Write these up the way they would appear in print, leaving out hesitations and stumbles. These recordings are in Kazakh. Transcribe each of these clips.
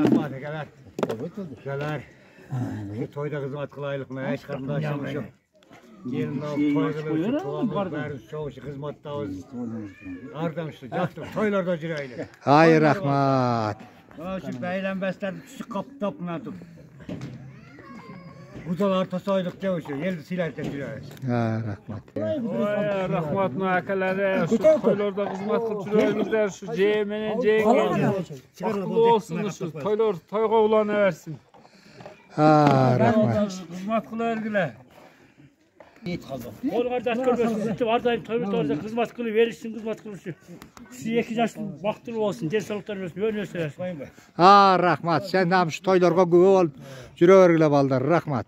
Rahmat geler. Geler. Toyda hizmet kılaylık mı? Eş kardeşimiz yok. Gelin toy kılıyoruz. Tuğamız bari çoğuşu hizmettağız. Ardam işte yaktım. Toylarda jireyli. Hay rahmat. Şu beylen besler şu kaptap mınadım. Buzalar tasaydık çavuşu. Yeldi silerken jireyiz. Ha rahmat. Oy rahmat nakaları. Şu toylarda hizmet kılçılarımızlar. Şu cemenin ceğen. Akıllı olsun şu toylar toyga ulanı versin. Ha rahmat. Hizmet kılargılar. Ol kardeş görmüyorsun. Vardayım tabii doğru hizmet kılı verirsin hizmet kılışı. Şu 2 yaş baktır olsun. Cesalıklar versin. Böyle söylersin. Ha rahmat. Sen de şu toylarga güve ol. Jürevergile baldar rahmat.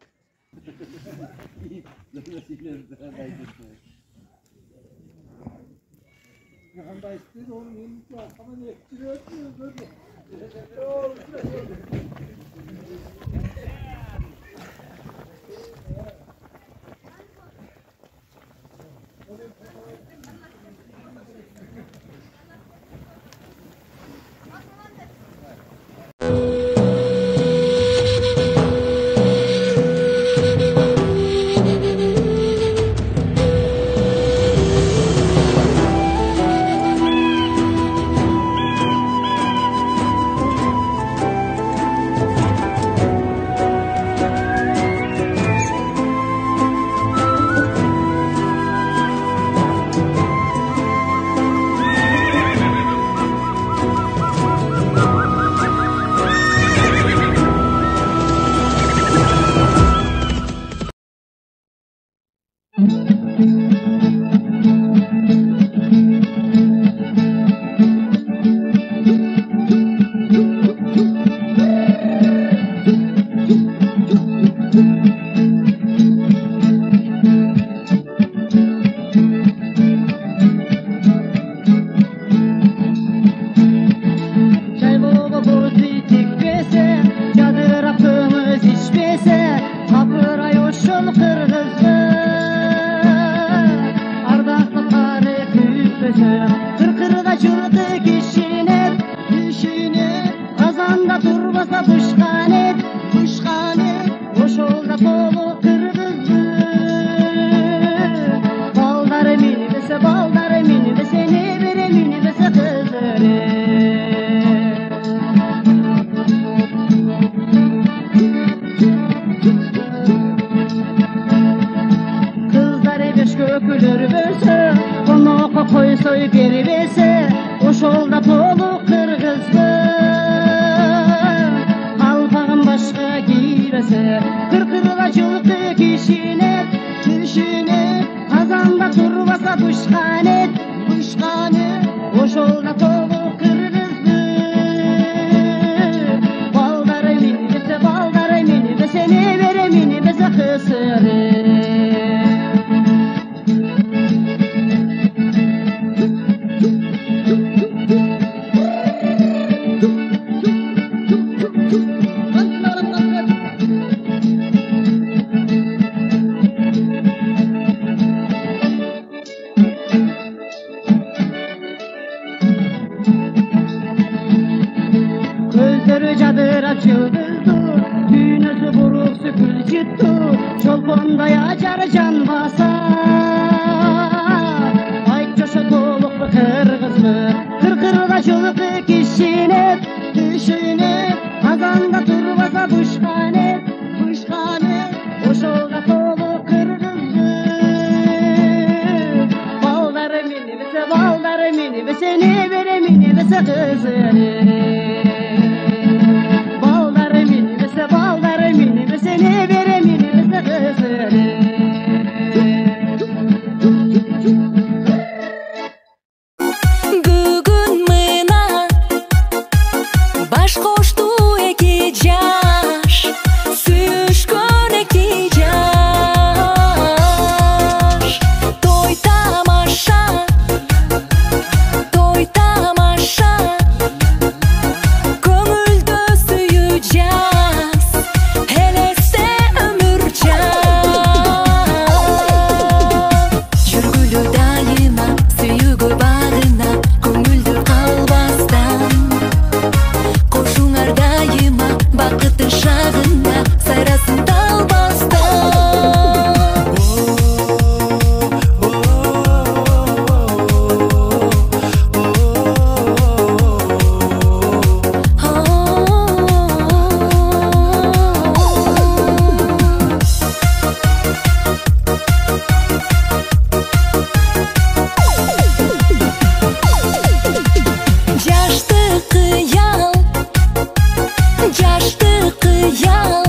жашты кыял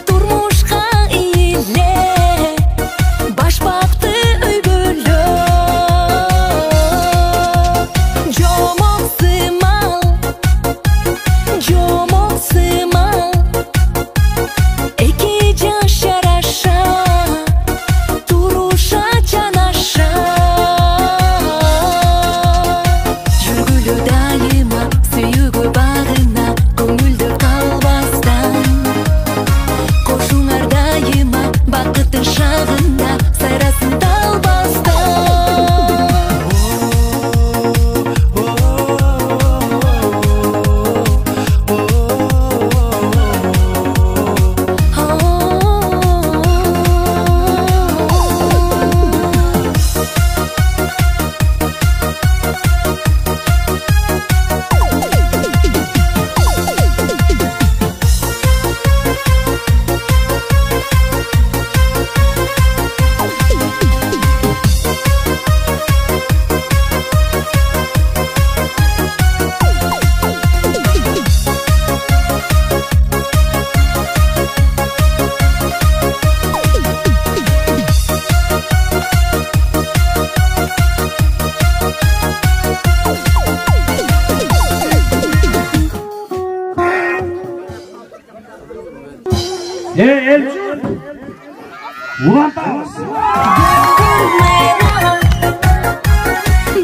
турмушка ийиле башпакты үй бөлө жомок сымал эки жаш жараша туруша жанаша жүргүлө дайыма сүйүүгө багына көңүлдө калбастан кошуңар дайыма бакыттын шагында сайрасын талбастан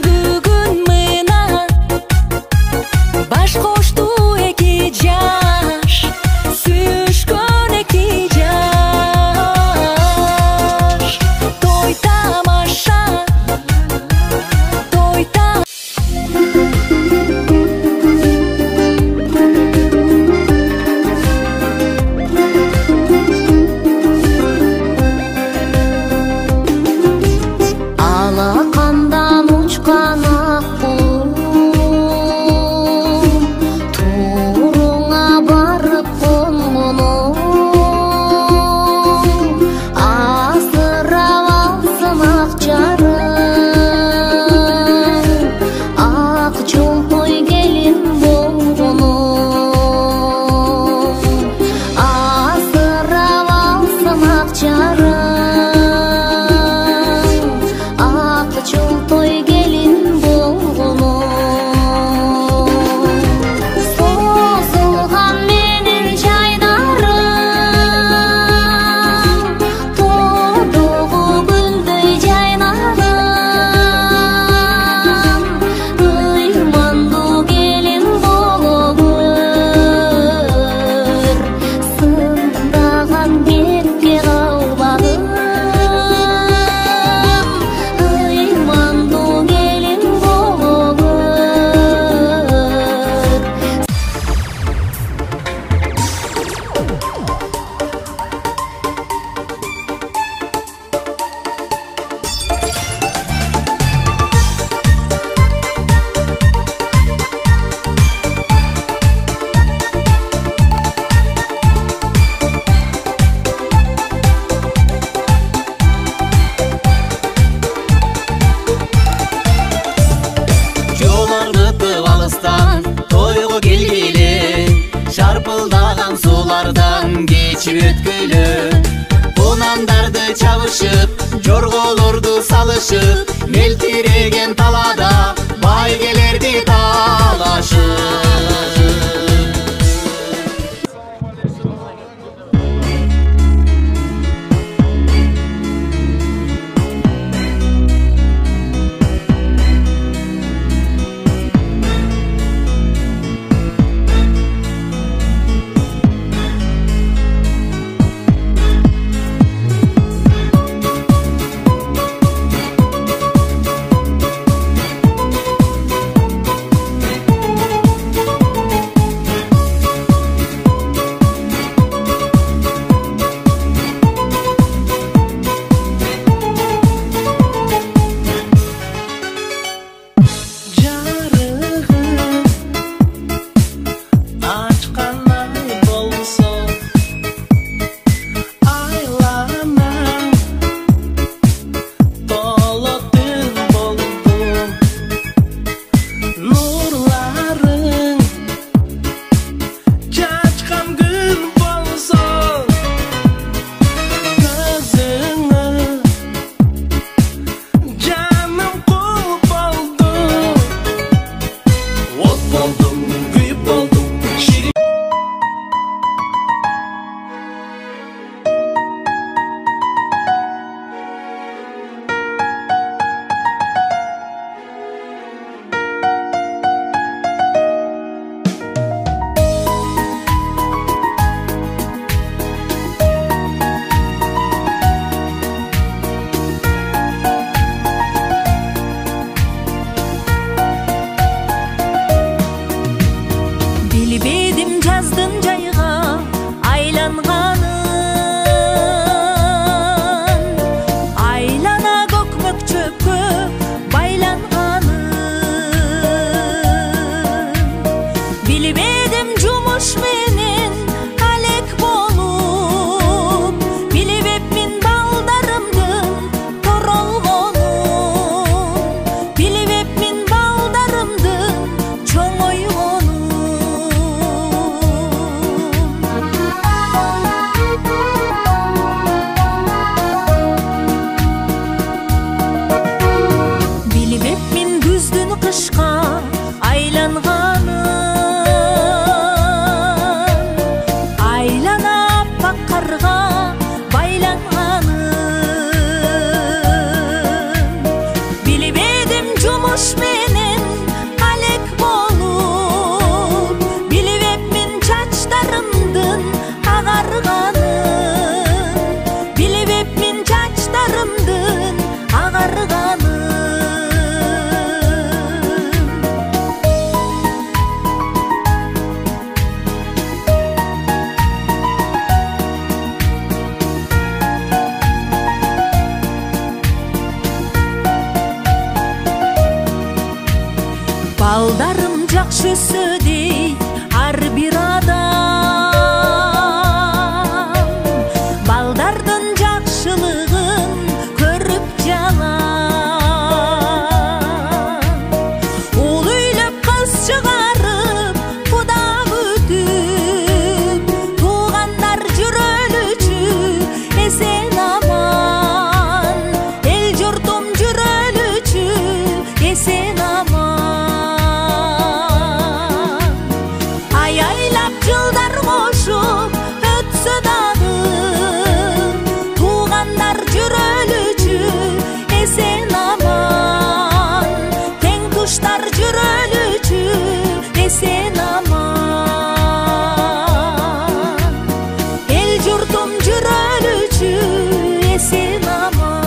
Бүгүн мына баш кошту эки жаш сүйүшкөн эки жаш той тамаша алакандан учкан ак булум тууруңа барып конгонум асырап алсын ак жарым ак жолтой келин болгонум асырап алсын ак жарым жолтой келин болгонум созулган менин жайдарым тоодогу гүлдөй жайнаган ыймандуу келин болобур сындаган кепке калбагын тойго келгиле шарпылдаган суулардан кечип өткүлө кунандарды чабышып жорголорду салышып мелтиреген талада байгелерди талашып Bilbedim жаздын жайга айланганын, айлана көкмөк чөпкө байланганын. Билбедим жумуш менен алек болуп, билбепмин балдарымдын торолгонун, билбепмин балдарымдын чоңойгонун. Билбепмин күздүн кышка айланганын, айлана аппак карга байланганын. Билбедим жумуш менен алек болуп, билбепмин чачтарымдын агарганын, билбепмин чачтарымдын агарганын. Балдарым жакшы өссө дейт ар бир адам, балдардын жакшылыгын көрүп жалан. Ул үйлөп кыз чыгарып куда күтүп, туугандар жүрөлүчү эсен аман, эл журтум жүрөлүчү эсен аман. Аяйлап жылдар кошуп өтсө дагы, туугандар жүрөлүчү эсен аман, тең туштар жүрөлүчү эсен аман, эл журтум жүрөлүчү эсен аман.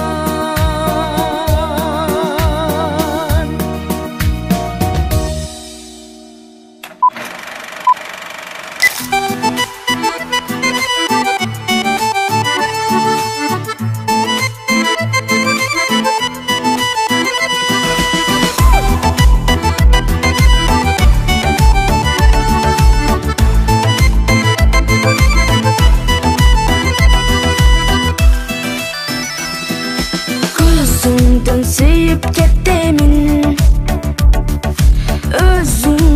Көзүңдөн сүйүп кеттемин өзүң.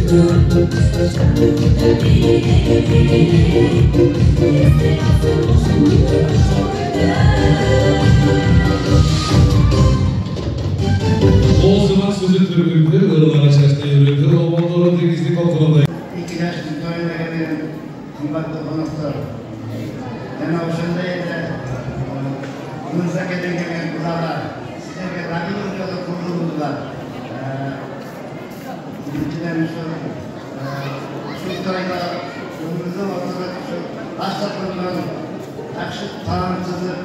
Oğuz'un sözü türbündü, ırılara çeşte yürüdü, oğulları denizlik okulunda. İki yaşlı toyuna gelen kıymetli konuklar. Yani o şöndeydi, Mırzake'den gelen kuzalar, sizlerge rakibin yolu kuruldular. Bizimkilerin şu toyda, önümüzün ortada şu hastaklığından, akşık tanrısızı,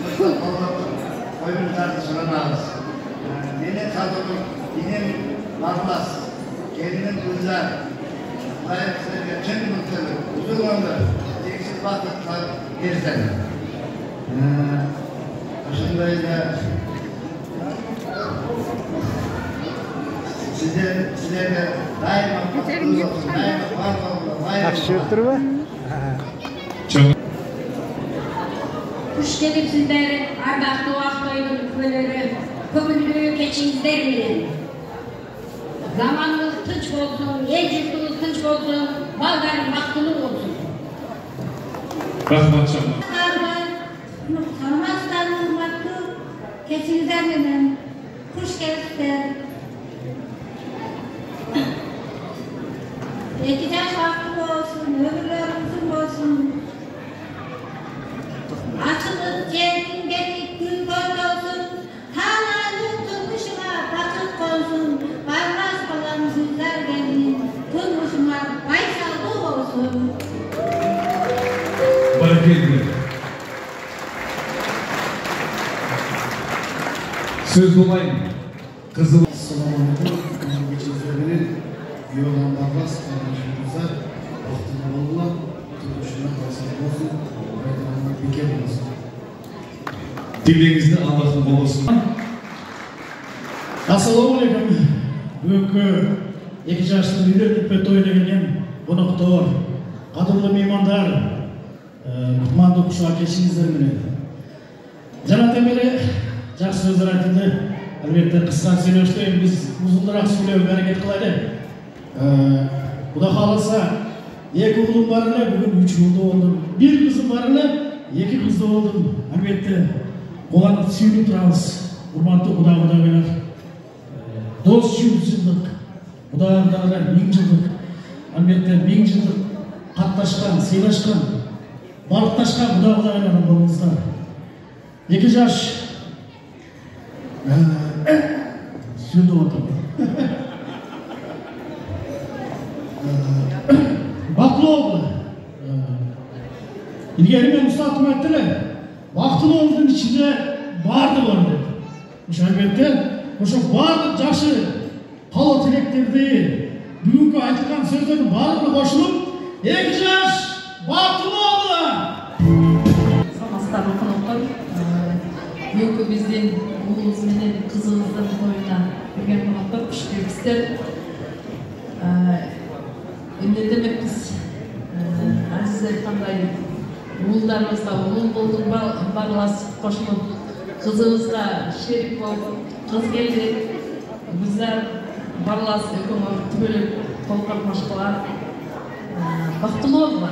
fırsat olup, oyuncularını sorarız. Yine kadının, yine varlas, kendinin güzel, layıklarıyla tüm mutlu, uzun ömür, eksik vakitler gezden. Başındayla sizlerle daima mutlu olsun, daima var olun, daima Yakışıktır mı? Hoş gelipsizler, ardaktı vaktoyun köleri, kömürlüğü keçinizler bilen. Zamanınız tınç olsun, el yurtunuz tınç olsun, baldarın baktını olsun. Rahmat canım. Sanmazdan hürmetli, keçinizler bilen. Hoş gelipsizler. Ekiden vakti olsun, ömürler uzun olsun. Açılıp cenin gelip gün gönlü olsun. Tağların tutmuşuna bakıp konsun. Varmaz kalan süzler gelin. Tutmuşuna baysallık olsun. Bereketli. Söz olayım. Kızıl. Selamünaleyküm. Geçizlerinin Yolan Barlas kardeşimize bahtını oldular. Tutmuşuna baysallık olsun. Bayramlar bir kere olsun. Dilerinizde Allah'ın babası. Assalamualaikum. Bugünkü 2 yaşlı bir toyuna gelgen konuklar, qadrli mehmonlar, kutmandı kuşağı keçingizler bilen. Jana temeli жақсы сөздер айтылды. Әлбетте қысқа сөйлеуште біз ұзынырақ сөйлеуге әрекет қылады. Құда қаласа, 2 ұлым бар эле, бүгін 3 ұлды болдым. 1 қызым бар эле, 2 қызды болдым. Әлбетте оған сүйініп тұрамыз. Құрметті құда-құдағилар. Дос 100 жылдық, құда-құдағилар 1000 жылдық. Әлбетте 1000 жылдық қатташқан, сыйлашқан, барықташқан құда-құдағилар болыңыздар. 2 жаш Sürdü oturdu. Baklı oldu. İlgerimen ustaatım ettiler. Baklı olduğun içinde vardı var dedi. Şerbetten, şu vardı caşı, pala tilektirdi. Bugünkü aytılan sözlerin varlığı koşulup, 2 yaş baklı oldular. Samastarlı konuklar, bugünkü bizden oğlumuz менен kızımızın toyuna келген konuklar kuş gelipsizler. Emne demek biz Aziz aytkanday uğullarımızda uğul bulduk barlasıp koşulup kızımızga şerik bolup kız geldi. Bizler barlasıp ekonomi tübölüp tolkatmaşkılar baktılı oldular.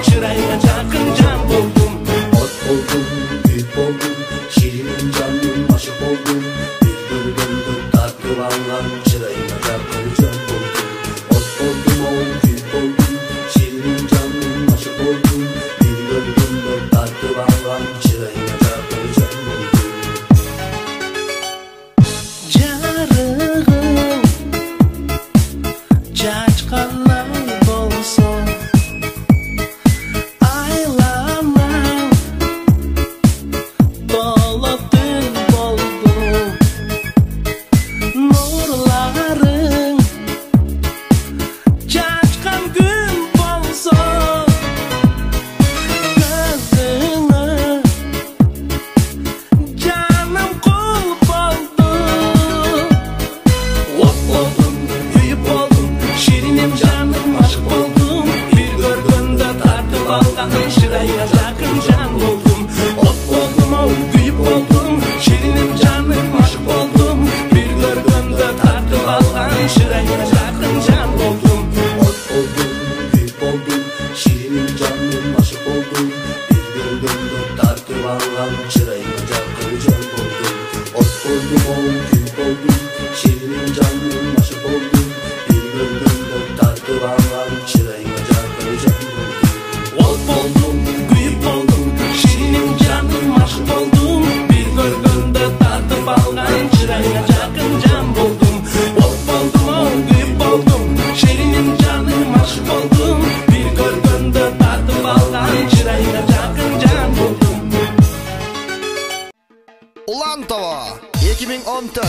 çırayına çakın can buldum. Ot buldum, büyük buldum, şirinim canım aşık oldum. Bir bölümde tatlı anlam çırayına çakın can buldum. Ot buldum, büyük buldum, şirinim canım aşık oldum. Bir bölümde tatlı anlam çırayına çakın can buldum. Carığım çaçkalay bolsun, aylanam dolup dün boldum. Nurların çaçkan gün bolsun, gözüne canım kul boldu. Ot oldum, büyük oldum, şirinim canım aşık oldum. Bir görgünde tartıp aldan şıraya yakın can buldum. Ot oldum, büyük oldum, şirinim canım aşık oldum. Bir görgünde tartıp aldan şıraya yakın can buldum. Ot oldum, büyük oldum, şirinim canım aşık oldum. Bir görgünde tartıp aldan şıraya yakın can buldum. Ot oldum, büyük oldum, şirinim canım aşık oldum. Bir görgünde tartıp aldan şıraya yakın can buldum. Ot oldum, büyük oldum, şirinim canım aşık oldum. Bir görgünde tartıp aldan şıraya yakın can buldum. Ot oldum, büyük oldum, şirinim canım aşık oldum. Bir görgünde tartıp aldan şıraya yakın can buldum. Ulan Tava 2014.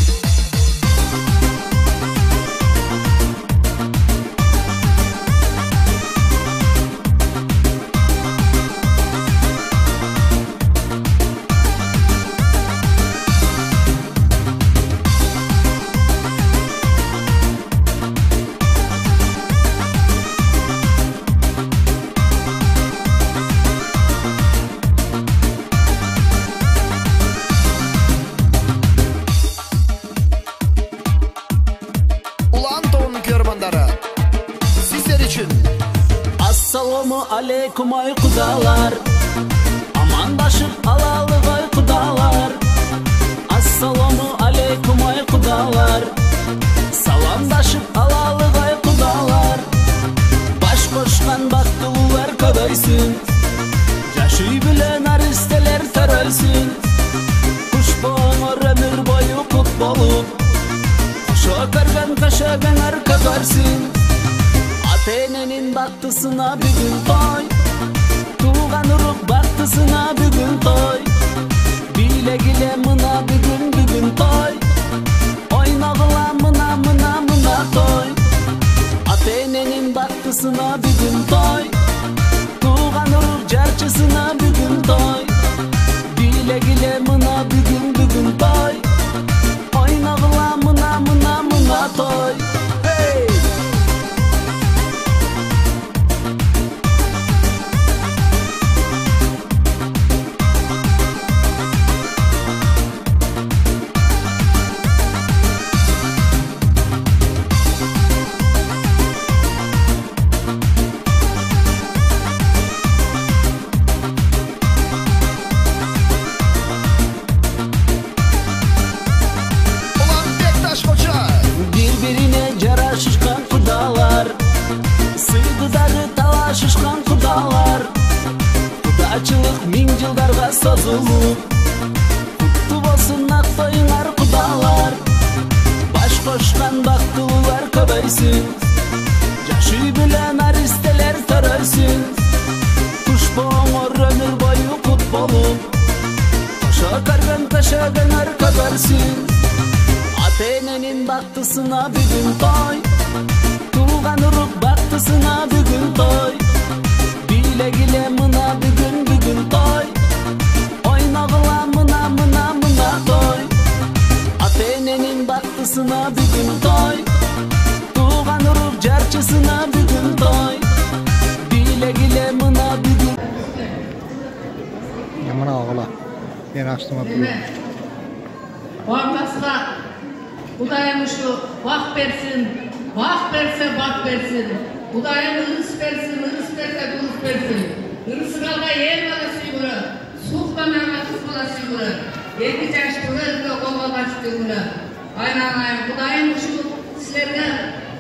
Ulan Tava'nın körmanları sizler için. Assalamu aleykum ay kudalar, amandaşıp alalı ay kudalar. Assalamu aleykum ay kudalar, salamdaşıp alalı ay kudalar. Baş koşkan baktılılar kadaysın, yaşıy bilen aristeler terelsin. Kuş boğanır ömür boyu kut bolup, kuşa kargan kaşagan arkadarsın. Atenenin baktısına bir gün toy, tuğan uruk baktısına bir gün toy. Bile gile mına bir gün toy, oynağıla mına toy. Atenenin baktısına bir gün toy, tuğan uruk carçısına bir gün toy. Bile gile mına bir gün toy, oynağıla mına toy. Hey! Ulan Bektaş Koça. Birbirine caraşışkan kudalar, sıydıdarı talaşışkan kudalar. Kudaçılık min yıldarga sozulup, kutlu bolsun aktoyunar kudalar. Baş koşkan baktılılar kadaysın, yaşıy bilen aristeler taralsın. Kuş boğanır ömür boyu kut bolup, koşa kargan kaşagan arkadarsın. Atenenin baktısına bir gün toy, tuğan uruk baktısına bir gün toy. Bile gile mına bir gün toy, oynağıla mına toy. Atenenin baktısına bir gün toy, tuğan uruk carçısına bir gün toy. Bile gile mına bir gün. Yaman ağla. Ben açtım atıyor. Ortasına Kudayım şu bak versin, bak verse bak versin. Kudayım ırıs versin, ırıs verse ırıs kız versin. Hırsı kalga yer bala süygürü. Suhbanlarına kız bala süygürü. 2 yaşlı özde kolga başlığına. Aynen Kudayım şu sizlerine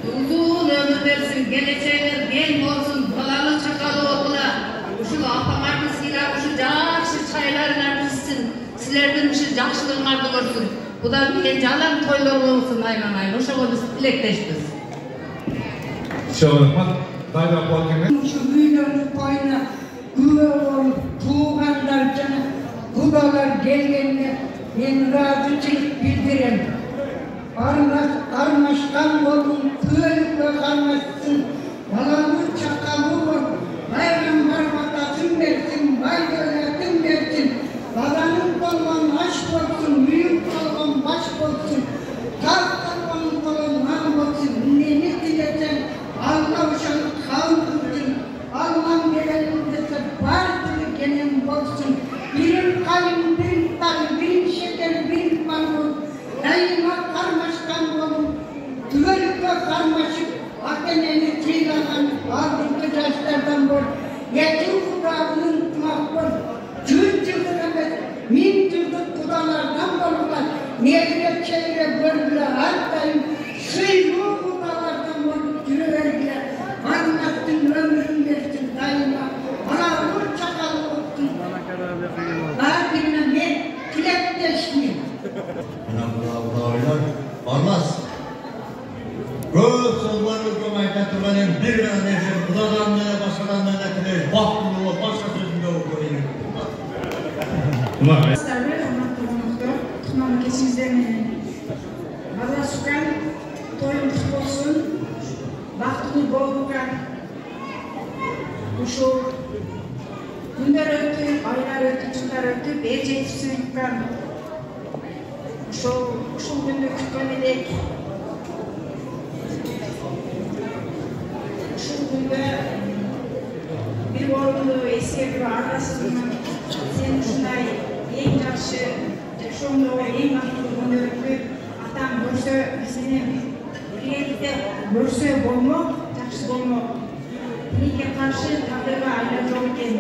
uzun ömür versin. Geleceğler gen olsun. Balalı çakalı okula. Şu apamardı silah, şu jakşı çaylarına pişsin. Sizlerden şu jakşılığınlardı görsün. Bu da bir jalan toylar olsun aynen. Oşağa biz dilekteşiz. Çok rahmat. Dayda Balkem'e. Şu büyülerin payına güve olup tuğanlar canı kudalar gelgenine ben razıçılık bildirem. Karmaşkan olun, köyükle karmaşsın, balalı çakalı ol, bayramlar vatasın versin, bayralatın versin, balanın kolman aş olsun, büyük kolman baş olsun, tas kolman kolman olsun, neni dilesen, Allah uşanı kaldırdın, Allah'ın geleninde var dili gelen olsun. Birin kayın, birin tal, birin şeker, birin mamur. Daima karmaşkan olun, tüvelikle karmaşıp akeneni tıylanan aldırdı taşlardan bol. Yetim kudağının mahvol, cüzdürdür emet, min cüzdür kudalardan bolurlar. Nevre çevre bölgüler, hattayım, sıyru kudalardan bolup yürüvergiler. Anlattın ömrün versin daima, bana vur çakalı olsun. Var birine ben kilitleşmeyeyim. Olmaz. Көп сылбарыз көп айта тұрғанын бір ғана үшін құдадан да басқадан да тілер бақытты болып басқа сөзінде болып көрейін. Тұман кесіңіздермен Алла шүкір тойын құт болсын, бақытты болуға ұшу күндер өтті, айлар өтті, жылдар өтті, бер жетіпсін ұтқан ушул күндү күткөн элек. Ушул күндө бир орунду эскертип арасынан сен ушундай эң жакшы жашооңдо эң бактылуу күндөрүңдү атаң көрсө, сени биргеликте көрсө болмок, жакшы болмок. Тилекке каршы тагдырга айла жок экен.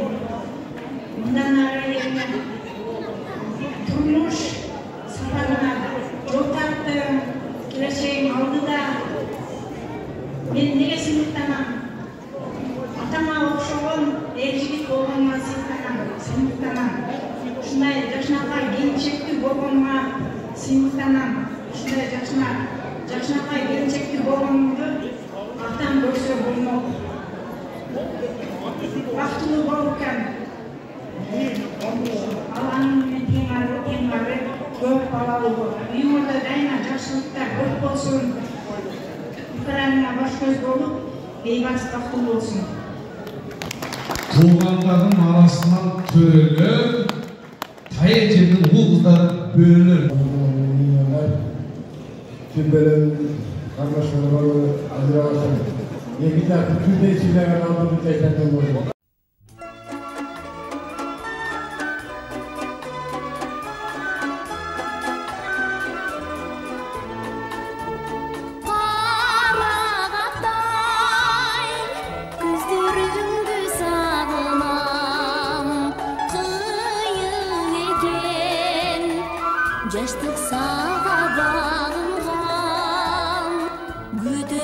Мындан ары турмуш сапарына жол тарттым, келешегим алдыда. Мен неге сыймыктанам? Атама окшогон эр жигит болгонума сыймыктанам. Ушундай жакшынакай келинчектүү болгонума сыймыктанам. Ушундай жакшынакай келинчектүү болгонумду атам көрсө болмок. Бактылуу болупкан. Алланын тең ары көп балалы бол. Үйүңөрдө дайыма жакшылыктар көп болсун. Укранына баш көз болуп, бейбат бактылуу болсун. Туғандардың арасынан төрелер, тайы жердің ұл қыздар бөлілер. Тümbeler karmaşmaları azrağısın. Yekiller bütün değişimlerden aldığımız tekrar oldu. Жаштык сага багылган, күтө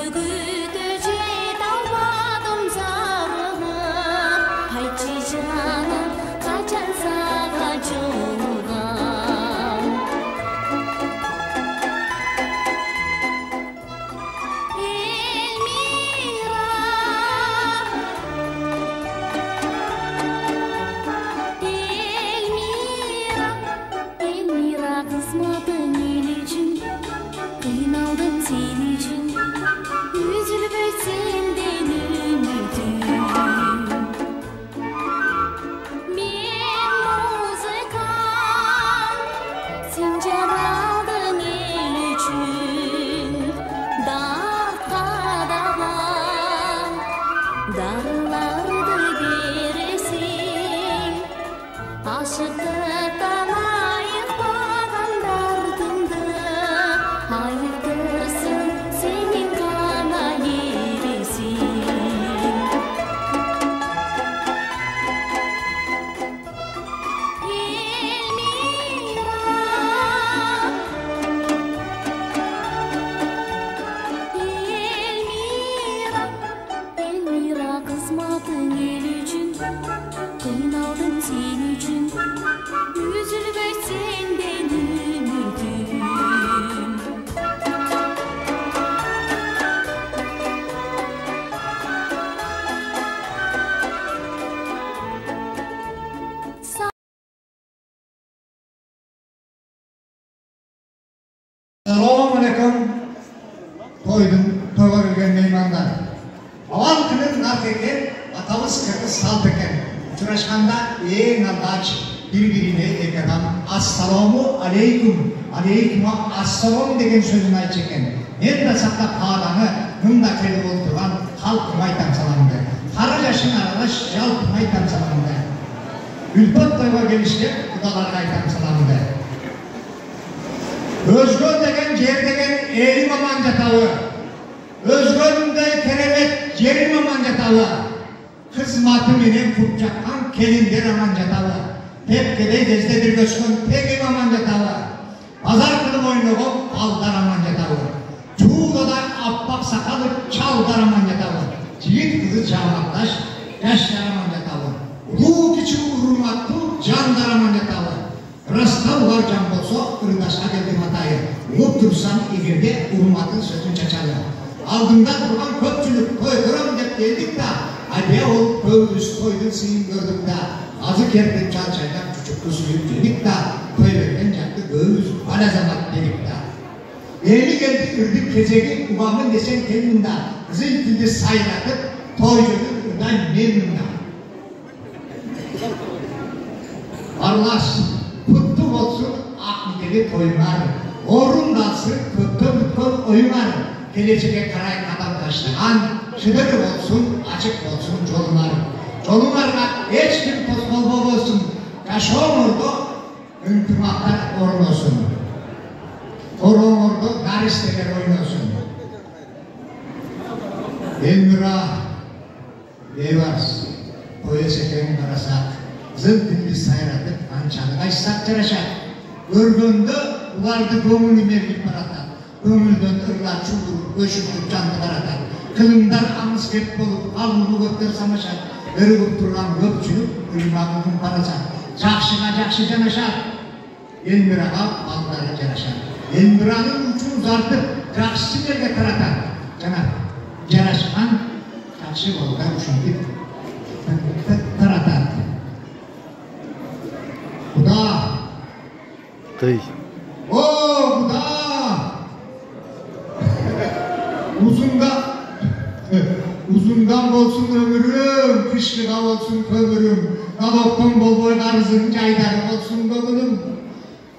жете албадым зарыгып, айтчы жаным качан сага жолуган. Эльмира кызматың эл үчүн, кыйналдым сен үчүн, үзүлбөй сенден үмүтүм. Мен музыкант, сен жаралдың эл үчүн, дартка дагы дарыларды бересиң, ашыктыктан айыкпагандардыңды айыктырсын сенин гана эресиң. toyga kelgen mehmanlar. Aval kının nark eken, atabız kırdı salt eken. Uçuraşkanda en aldaç birbirine eken assalamu aleyküm, aleyküm assalam degen sözünü ayt eken. Nerede saklap kalanı, nunda kelip oturgan halkım aytam salamdı. Kara yaşın aralaş, yalpım aytam salamdı. Ülpet toyga gelişke, kudalarga aytam salamdı. Özgön degen, yer degen, erim aman jatağı. Özgönünde keremet, yerim aman jatağı. Kızmatı menen kurcakkan, kelimler aman jatağı. Tepkede gezde bir göçkön, tegim aman jatağı. Pazar kılıp oynuğum, aldar aman jatağı. Çuğdada appak sakalı, çaldar aman jatağı. Yiğit kızı çağmaktaş, yaşlar aman jatağı. Ulu kiçi urmattu, jandar aman jatağı. Rasta ular can bolsa, ırdaşka geldim hatayı. Ulup dursan egerde urmatın sözün çaçalı. Aldığında durgan köpçülük toy kıram dep geldik da, hadi ol köylüs toydun sıyın gördük da, azı kerdik çal çaydan küçük kızıyıp dedik da, toybetten yaktı göğüz bana zaman dedik da. Eli geldik ırdık kezegi ubamın desen kendinde, kızıl tilde saylatıp, toycunun ırdan memnunda. Arlas, kutlu olsun akmiteli toylar, orundasın kutlu kutlu oyunlar. Geleceğe karay kadam taşlayan, şıdırı olsun, açık olsun çolunlar. Çolunlarla hiç kim tosbol olsun, kaşon ordu, üntimaklar orun olsun. Torun ordu, naristeler oyun olsun. Elmira, Evars, toya seken karasak, zıl dilli sayratıp, ançalı kaçsak çaraşak. Görgünde, ulardı gönlünü mergip baratak. Ömürden ırlar çukur, öşüktür canlı karatar. Kılımdan amız kep bolup, alnını gökler samaşar. Örgüp turgan göpçülük, ırmağının parasar. Jakşıga jakşı janaşar. Elmiraga balları janaşar. Elmiranın uçun zartıp, jakşı yerge taratar. Janaşkan, jakşı bolga uçundip, taratar. Kuda! Tıy. Oo kuda! Uzundan bolsun ömürüm, kışlığa olsun kömürüm, Naloktan bol boy karızın caydarı olsun bölüm.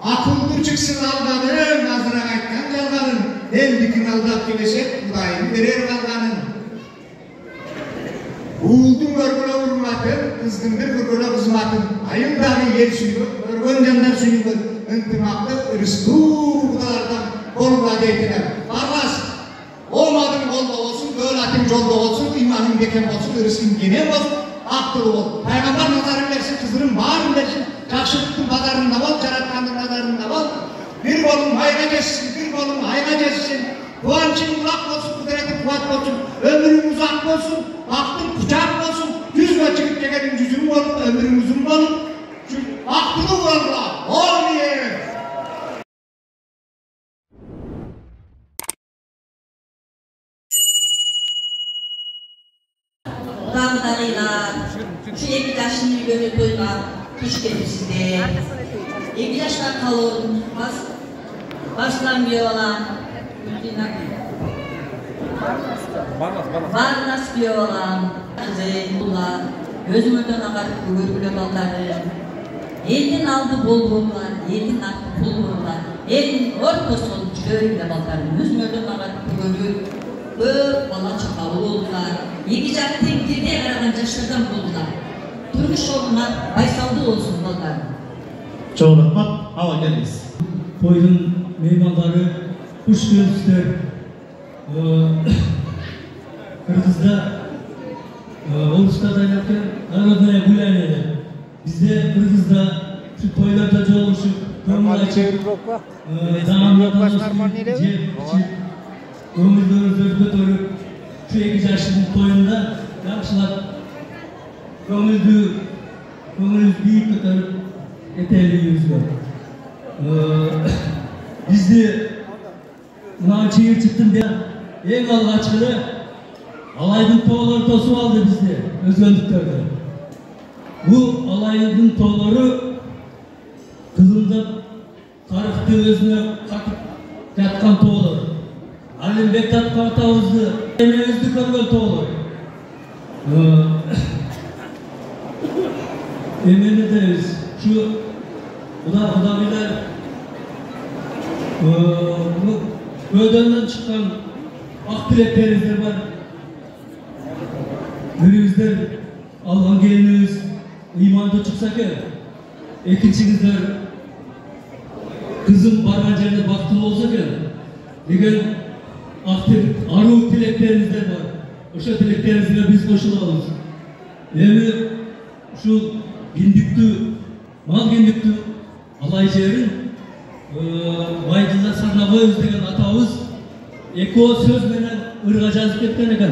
Akıllı çıksın aldanım, nazıra aytkan jalganın, eldikin aldap gelesek, Kudayım verer kalganın. Uğuldun örgüle urmatın, kızgındır örgüle kızmatın, ayımdağın yer suyu, örgün canlar suyu, ıntımaklı, ırıstuğ kudalardan bolga deytiler. Barlas! Olmadın kolda olsun, öğretim yolda olsun, imanın bekem olsun, ırısın gene olsun, akıllı ol. Peygamber nazarın versin, kızırın bağırın versin, çakşılıktın pazarında ol, caratkanın nazarında ol. Bir kolum hayra geçsin, bir kolum hayra geçsin. Kıvancın ulak olsun, kudretin kuvvet olsun, ömrün uzak olsun, aklın kucak olsun. Yüzme çıkıp gelelim yüzüm olup, ömrün uzun olup. Akıllı valla, olmuyor. Dağlarıyla şu Ekitaş'ın gönül duyma kuş gelmişinde Ekitaş'tan kalın başlanmıyor olan Barlas olan Kızıllar gözümüzden akar görgülü balları elin aldı bol bollar, elin aktı pul bollar elin ortası olup çöğürüyle balları gözümüzden akar görgülü Öp bala çakalı oldular. Yekicak tekdirde aradan yaşlardan buldular. Turmuş oldular, baysaldı olsun ballar. Çoğulatmak hava geliriz. Toyun meymanları, kuş gözler, Kırgız'da, Oğuz'da da yaptı, Arada'ya gülenleri. Bizde Kırgız'da şu toylarda çoğuluşup, kömür açıp, dağımlardan olsun, Gömüldüğünüzü götürüp şu Ekitaş'ın toyunda yapmışlar. Gömüldüğünüz büyük götürüp eteğli yüzüyor. Bizde buna çiğir çıktım diye en algaçkılı alaydın toğları tosu aldı bizde özgürlüklerde. Bu alaydın toğları kızılda tarıktı özüne katıp yatkan toğları. Halim Bektat Kartavuz'du. Emeğizdi Körgöl Toğlu. Emeni deyiz. Şu Udaviler Ödenden çıkan ak dileklerimizler var. Birimizler algan geliniz imanda çıksa ki ikincimizler kızım bargan yerine baktığı olsa ki degan arı dileklerimizler var. Oşa dileklerimizle biz koşulalım. Yani şu gindiktü, mal gindiktü alay jerin Baydılar Sarnavoy degan atavuz eko söz menen ırga жазып ketкен ekan.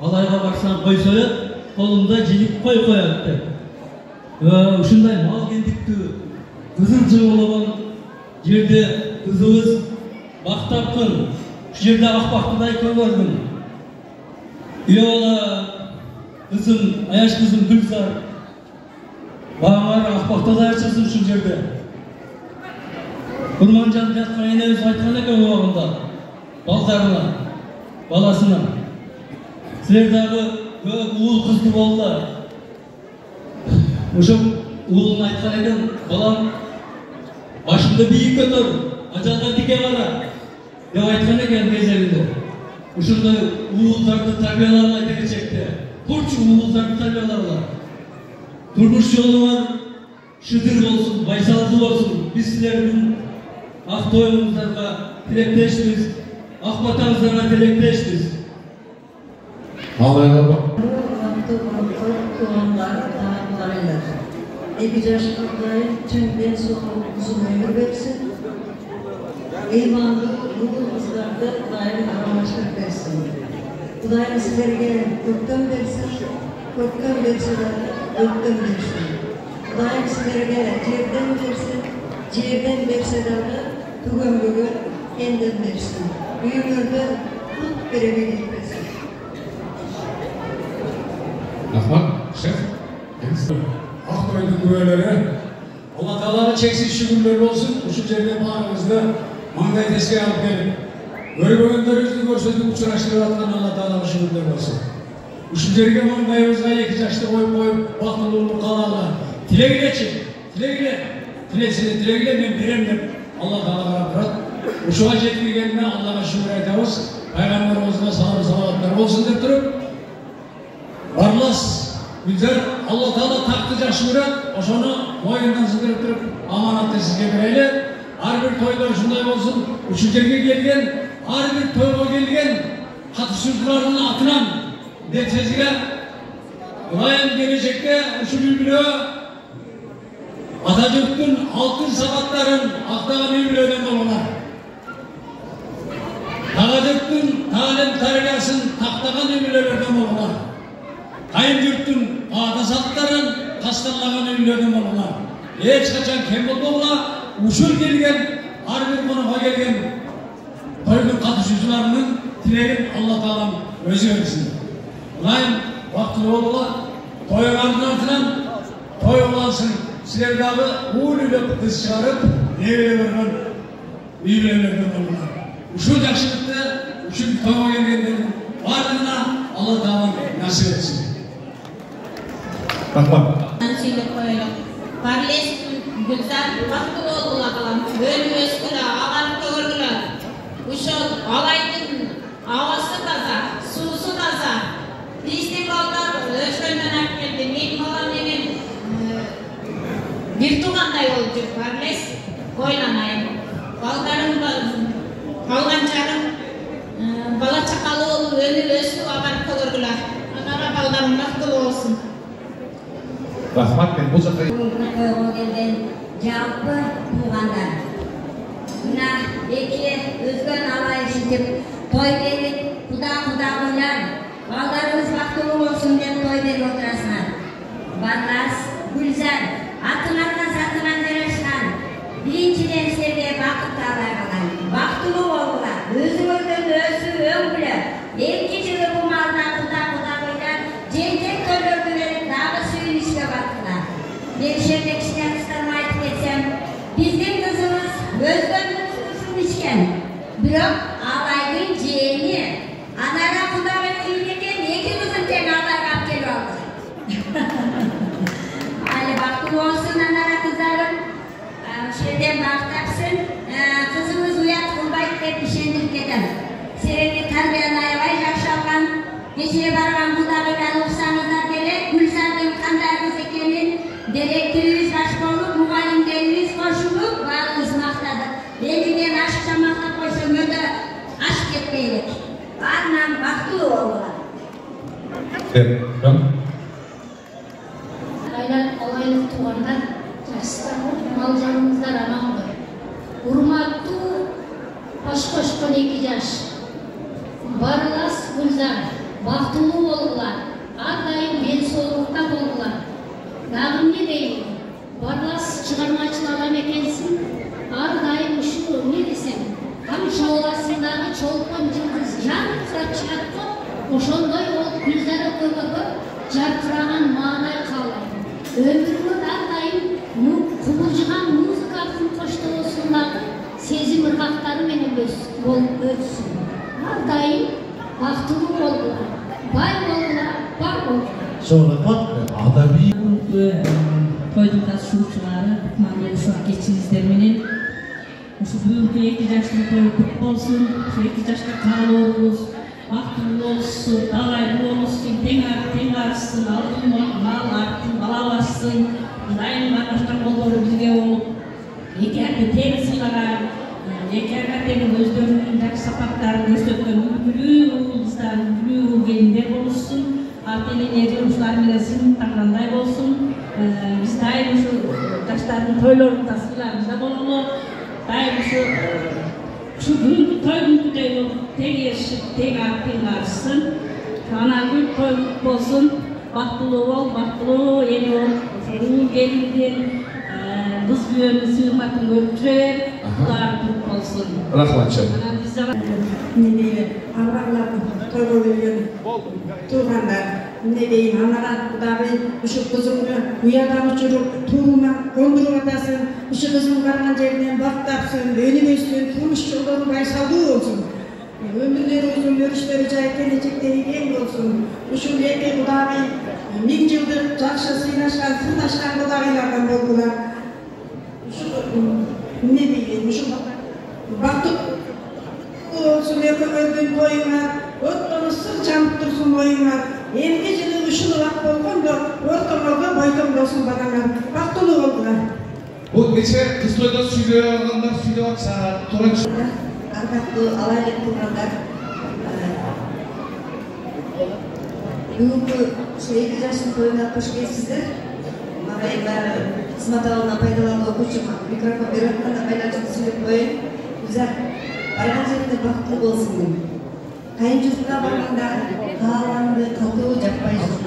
Alayga barsam koy soyat, kolumda jilik koy koyatты. Ушундай мал кендиктүү, кызыл жыбылган жерде кызыбыз бактапкын. Шу жерде акбактыдай көргөм. Үйөла кызым, аяш кызым Гүлзар. Багар акбактыдай чыксын шу жерде. Kurmancan жатқан энебиз айткан экен убагында балдарына, баласына. Силер дагы көп уул кызды болдула. Ошо уулун айткан экен, балам башыңды бийик көтөр, ажалга тике бара деп айткан экен кезегинде. Ушундай уулдарды тарбиялагыла келечекте. Курчу уулдарды тарбиялагыла. Турмуш жолуңар шыдыр болсун, байсалдуу болсун. Биз силердин ак тоюңуздарга тилектешпиз, ак батаңыздарга тилектешпиз. Eki yaşlı Kuday'ın tüm ben uzun ömür versin. İmanlı, ruhlu kızlarda Kuday'ın aramaşlık versin. Kuday'ın sizlerge gökten versin, gökten versin, gökten versin. Kuday'ın sizlerge yerden versin, yerden versin de tügönlüğü kendim versin. Büyümlerde tut göreve gitmesin. Rahman, şef. Aktoy'un güveleri Allah Teala'nın çeksiz şükürleri olsun. Şu cennet bağımızda mangay tezgah alıp gelip görgönlerimizni görsötüp uçuraştırıvatkan Allah Teala'nın şükürleri olsun. Şu жерге mangayımızda iki yaşlı koyup baktılığını kalağına tilegile çık, tilegile tilegile men berem dep Allah Teala'ga bırak. Uşuğa жетпегенине Allah'a şükür aytабыз. Peygamberimizге салам салаваттар болсун деп туруп барлас Gülzar Allah Teala taktı жақсы көрөт, ошону мойнунан сындырып туруп аманатты сизге берели. Ар бир тойдо ушундай болсун. Ушул жерге келген, ар бир тойго келген катышуучулардын атынан деп сизге ылайым келечекте ушул үй-бүлө Атажұрттың алтын сабаттарын актаган үй-бүлөдөн болгонар. Атажұрттың таалим тарбиясын тактаган үй-бүлөлөрдөн болгонар. Kayın yurttun adasatların kastanlagan öylerden olurlar. Hiç kaçan kem olmalı, usul gelgen, harbir konuğa gelgen toygun katışıcılarının dileğin Allah Teala'nın özü versin. Ulayın vakti olurlar, toyun ardından toy olansın. Siler dağı uğurluyla kız çıkarıp evlerden, öylerden olurlar. Usul yaşlıkta, usul toyuna gelgenlerin ardından Allah Teala'nın nasip etsin. Rahman. Söylep koyalım. Parles Gülzar vakti oldular kalan. Bölüm ösküle, ağarıp doğurdular. Uşu alaydın havası taza, susu taza. Bizde ballar özgönden akıldı. Benim olan benim bir tuğanday oldu. Parles koylanayım. Baldarım kalgançarım bala çakalı olu önü öskü ağarıp doğurdular. Anara baldarım vakti olsun. Rahmat ben bu sefer gelgen жалпы туғандар. Мына эки өзгөн алай ишитип той берип, куда ойлар, балдарыбыз бактылуу болсун деп той берип отурасыңар. Барлас, Гүлзар, атыңардан сатыңан жарашкан. Биринчиден силерге бакыт таалай калган. Бактылуу болгула, өзүңөрдөн өсүп өңгүлөп, экинчиде бул малдан куда ойлар, жентек тойлорду берип дагы сүйүнүшкө баттылар. Ben şöyle kişiler kıslarıma ayıp etsem, bizim kızımız özgürlüğünü içken, bırak ağlaydın Kecheye bargan kudagıyla uqsаңыздар керек. Gülzar'ın qanday kız ekenin direktörümüz baş bolup, muğalimlerimiz koşulup, bağımız maqtadı. Endi men aşıkça maqtab qo'ysam öte aşık ketmeylik. Barынан baqtуу bolgular. Alaylık tuğanlar, yaşlarımız, mal canımızlar anamdır. Urmattуу Koş-koşkon 2 yaş. Barlas Gülzar, baqtılуу bolgular. Ar dayım men soğukta bolgular. Dagım ne deyim? Barlas çıgarmacıl adam ekensin. Ar dayım şu ne desem? Tam şoğlasınдағы çolpon yıldız janıqsa çıqatqı. Oşondoy ol Gülzar'a көргөгө жарқыраған маанай каалайм. Ömrümün ar dayım кубулжыган музыка koştuğusundагы сезим ыргактары менен өтсүн. Ar dayım бактылуу болгула, бай болгула, бар болгула. Sohbet adabi. Toydun katılımcıları, Kutmanlı Uşak geçinizler menen. Şu bugünkü 2 yaşlı toy kutlu olsun, şu 2 yaşlı kalı oluruz, baktırlı olsun, dalaylı olsun, teң artsın, aldın mal arttın, bala bassın, dayın barbaştan kolları bizge olup, ekerdi teң sıylagan, ekerga teң özlerinin dak sapaklarını gösterken gülü uğulduzdan, gülü gelinler olursun, Atelinleri uşlar bilesin, takranday olsun. Biz daim şu taşların toylarını tasvirlarımızda bolulu. Daim şu bugünkü toy günü deyip teң erişip, teң artsın. Anagül toy olsun. Baktılığı ol, baktılığı eli ol. Uğul gelindir. Kız güvenini sığırmakın görüp türer. Kulağın tutup olsun. Rahmatçım. Ne diyeyim, Allah'ın toyga gelgen tuğanlar, ne diyeyim, Allah'ın kudağı şu kızımı uyadamı çocuk tuğuna kondurup atasın, şu kızımı kargan jerinden baktapsın, önüm üstün, turmuş yolları baysaldığı olsun. Ömürleri uzun, görüşleri jay, gelecekleri keng olsun. Şu eke kudağı 1000 yıldır jakşı sıylaşkan, sırdaşkan kudağılardan boldular. Şu ne diyeyim, şu baktı olsun, öldün koyunlar, ottonu sır janıp dursun oyunlar. Emge jeli uşulu vak bolgondo, ortomolga boytom bolsun badalar. Baktılуу boldular. Bu neçe kız toyda süylöğünler süylöğünse turan şu. Arkattуу alaylık tuğanlar. Bugünkü şu 2 yaşın toyuna hoş gelsizler. Mağayla kısmet alına paydalandığı için mikrofon veriyorlar da paylaşıp söyleyip koyun. Güzel. Bargan жерinde бақытлы болсын дейм. Қайын жұртқа барғанда қаланды қатуу жаппай жүр.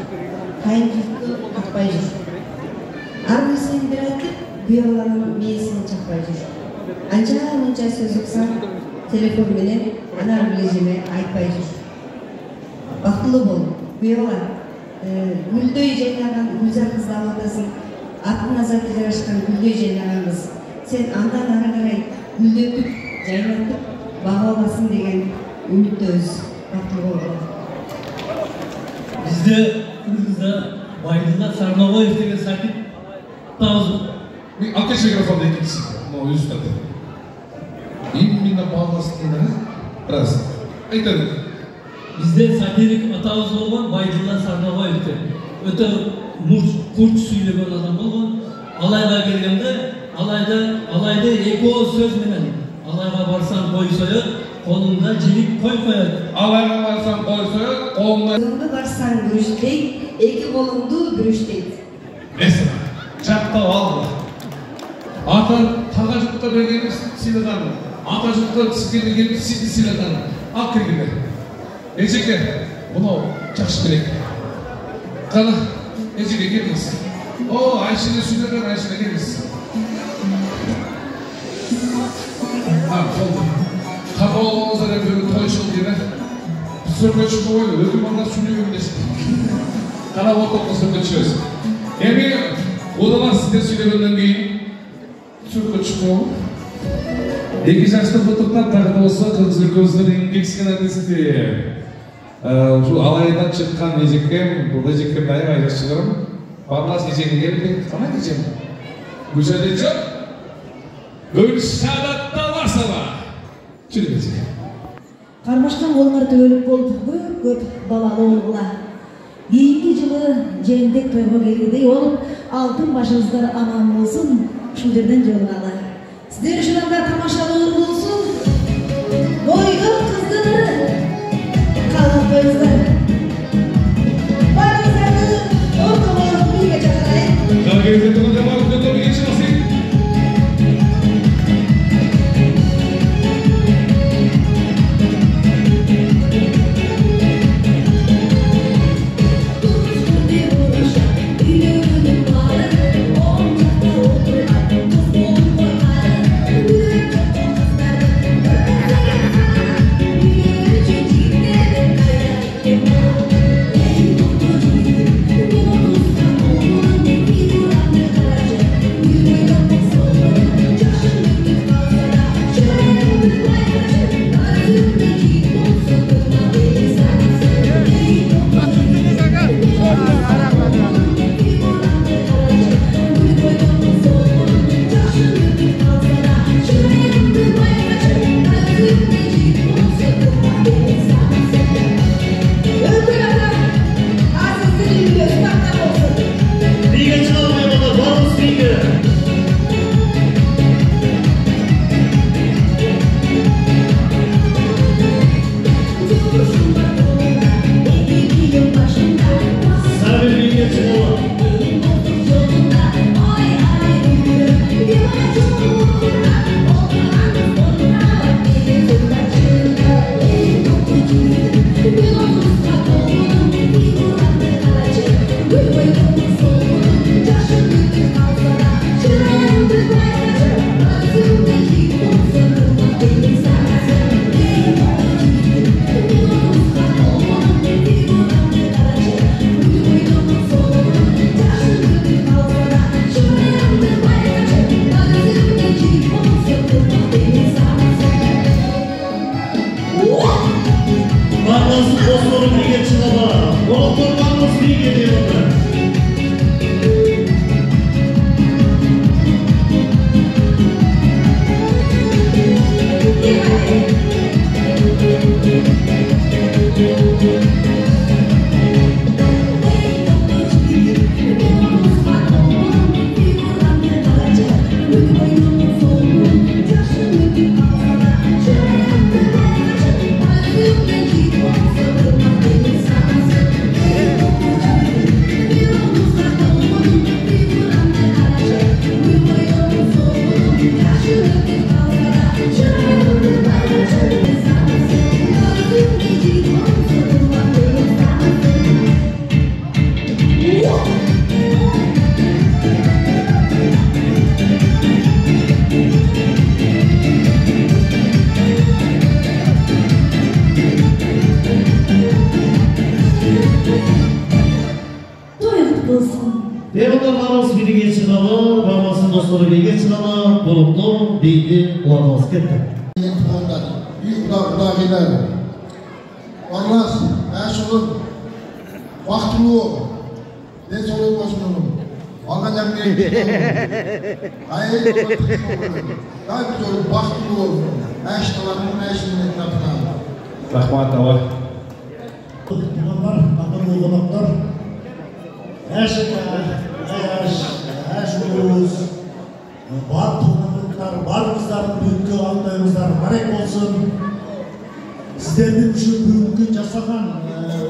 Қайын жұртты қақпай жүр. Ар нәрсені бір айтып, бұйаланың миесін чақпай жүр. Анча-мунча сөз ұқсаң, телефон менен ана режиме айтпай жүр. Бақытлы бол. Бұяла гүлдөй жайнаған Гүлзар қыздың атасын, атын азаты жарашқан гүлдөй жайнаған қыз. Сен андан ары қарай гүлдөтүп, жайнатып, баға аласың деген үміттөз бақытлы болған. Bizde Kırgız'da Baydın'da Sarnavoyev деген sakit tavızı. Ateş mikrofonu ikincisi. Ama yüz katı. Именно bağlasında biraz. Aytalım. Bizde satirik atağız olgan Baydın'da Sarnavoyev'te. Öte kurt süylegen adam olgan. Alayga gelgende alayda eko söz menen. Alayga barsan koy soyup, kolunda jilik koy koyar. Alayga barsan koy soyup, kolunda Kolunda barsan bürüşteyt, iki kolundu bürüşteyt. Mesela, çakta alma. Atan tağacıkta bergeni siladan, atacıkta sikilgen siladan. Akır gibi. Eceke, bunu çakşı gerek. Kana, Eceke gelmesin. O Ayşe'nin sünneten Ayşe'ne gelmesin. Ha, oldu. Kafa olmamıza da böyle toyşul gibi. Sürgüçü bu oydu. Ödüm ondan sürüyor gidesin. Kana otokla sürgüçüyoruz. Emi, o zaman size söylemeden keyin sürgüçü bu. 2 yaşta fotoğraflar takip olsa kız ülkemizin keksikten adresi şu alaydan çıkan Ecekem, burada Ecekem daim ayrıştırırım. Barlas Ecekem geldi, sana diyeceğim. Güzel diyeceğim. Böyle şahatta varsa var. Şöyle Ecekem. Кармашкан колуңар төгөлүп болуп көп балалы болгула. Кийинки жылы жээндек тойго келгидей болуп, алтын башыңыздар аман болсун. Ушул жерден жолугалы. Сиздер ушунан да тамашалуу болсун. Бойгон кыздар, калып коюңуздар. Барыңыздарды ортого бирге чакырайын. Жаргерде турганда барып бирге чыгасың. Rahmat awal. Tuhanlar, akıllı konaklar, Әшіміз, бар тұғанлықтар, барыңыздардың бүгінгі алтайымыздар барек болсын. Сіздердің үшін бүгінгі жасаған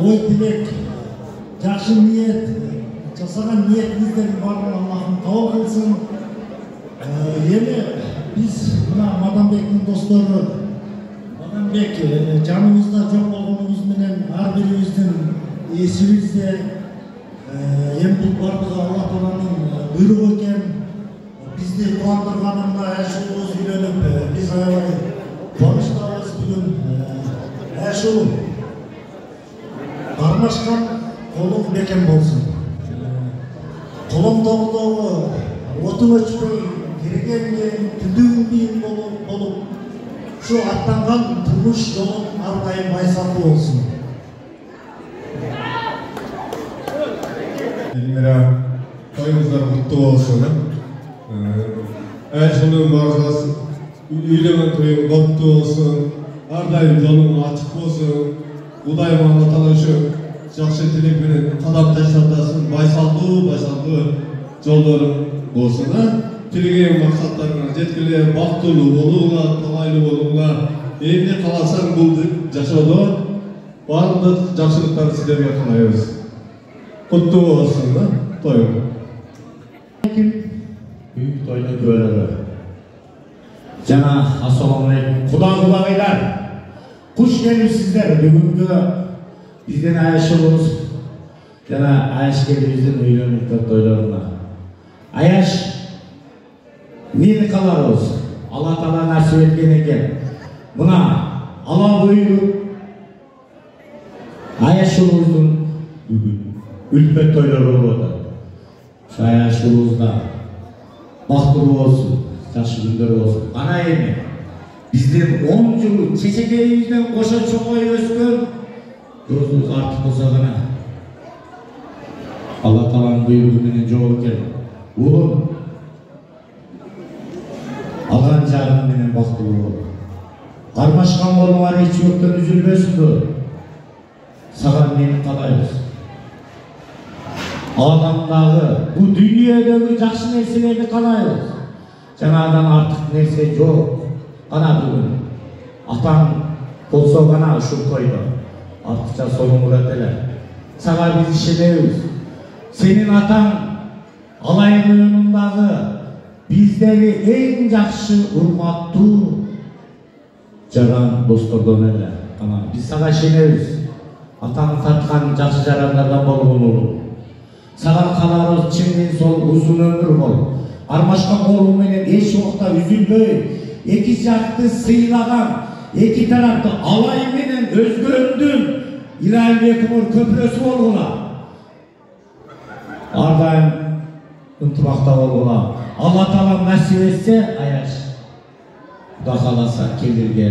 ой тілек, жақсы ниет, жасаған ниетіңіздердің барлығын Аллахым қабыл қылсын. Енді біз мына Мадамбектің достары, Мадамбек жанымызда жоқ болғанымыз менен әрбіріміздің есімізде бұл барлығы Алла Тағаланың бұйрығы екен. Бізді қуандырғанына әшуіміз үйленіп, біз аялай қуаныштамыз бүгін. Әшуім қармашқан қолың бекем болсын. Қолымдағы отын өшпей, керегенген, түндігінбейін болып, şu аттанған тұрмыш жолын әрдайым байсалды болсын. Elmira, toyumuzlar mutlu olsun. Her şunun barzası, üylemen toyum mutlu olsun. ardayım yolun açık olsun. Kudayım Allah Taala şu жақсы тілек менен қадам таштатасың, байсалды жолдорың болсын. Тілеген мақсаттарыңа жеткіле, бақыттылы болуңар, талайлы болуңар. Эмне қаласаң бұл жашоодо барлық жақсылықтар сіздерге қалайбыз. Құтты болсын да, тойың. Büyük toyun görürü. Jana assalamu aleykum. Құдағайлар. Құш келіпсіздер. Бүгінгі бізден Аяшымыз. Жана Аяш келді бізден үйленіп тойларына. Аяш нені қаларыз? Алла Таала насip еткен екен. Мына Ала бұйырып Аяшымыздың бүгін үлпет тойлары болады. Аяшымызда бақыттылы болсын, жақсы күндер болсын. Ана еме, бізден 10 жыл шешекейімізден қоша чоңой өскен, өзіміз артық болса ғана. Алла Тааланың бұйрығыменен жоқ екен. Ұлым, алған жағыңменен бақыттылы бол. Қармашқан болуңар еш өктен үзілбесін бе. Саған мені қалайбыз. Адамдағы, бұл дүниедегі жақсы нәрселерді қалайбыз. Жаңадан артық нәрсе жоқ. Қана бүгін атаң болса ғана ұшып қойды. Артықша соның ұрателер. Саға біз ішенеміз. Сенің атаң Алайын өнімдағы біздегі ең жақсы ұрматты жаран достордан әлі. Біз саға ішенеміз. Атаң тартқан жақсы жарандардан болуын ұлы. Саған қаларыз чыңмен сол ұзын өмір бол. Армашқан қолыңменен еш уақытта үзілбей, екі жақты сыйлаған, екі тарапты алайменен өзгөрдің Ирайбекімір көпіресі болғыла. Ардайым ынтымақта болғыла. Алла Таала насip етсе, Аяш Құда қаласа келерге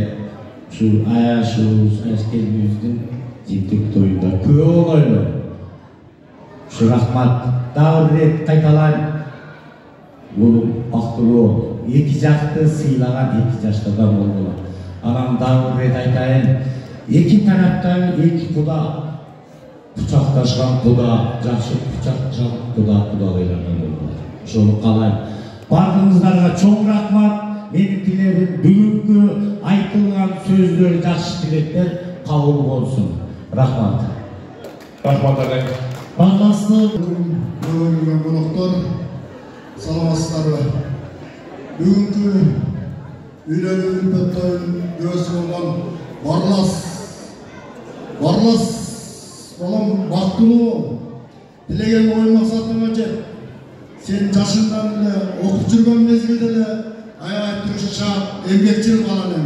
şu Аяш келмеуіздің жептік тойында көе олайлы. Şu рахмат, дағы бір рет қайталайын. Ұлым бақыттылы бол. Екі жақты сыйлаған екі жастардан болдыла. Анам дағы бір рет айтайын. Екі тараптан екі құда, құшақташқан құда, жақсы құшақташқан құда құдағайлардан болдыла. Шолы қалайын. Бардыңыздарға чоң рахмат. Менің тілерім бүгінгі айтылған сөздер жақсы тілектер қабыл болсын. Рахмат. Рахмат ағайын. Барласты бөлінген қонақтар, саламатсыздар. Бүгінгі үйлену үлпеттойын өсі болған барлас балам бақыттылы бол. Тілеген ой мақсатыңа жет. Сен жашыңдан да оқып жүрген мезгілде де аяқ тұрышша еңбекшіл қаланың.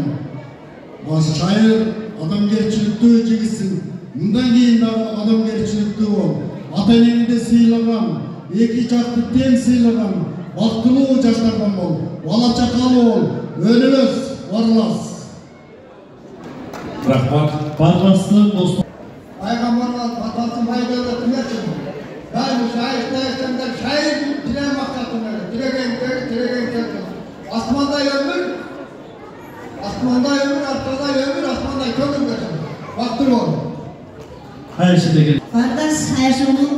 Басы шайыр адамгершілікті жегісің. Мұндан кейін адамгершілікті бол. Ата-енеңді сыйлаған, екі жақты тең сыйлаған, бақыттылы жастардан бол. Бала чақалы бол. Өніміз барлас. Рахмат. Барласты достым. Пайғамбарлар батасын байдады кімерсің? Бәрі шайыр шайыр тілен мақсатын тілеген келді. Асмандай өмір, артадай өмір, асмандай көңіл берсін. Бақыттылы бол. Бардас Аяшымның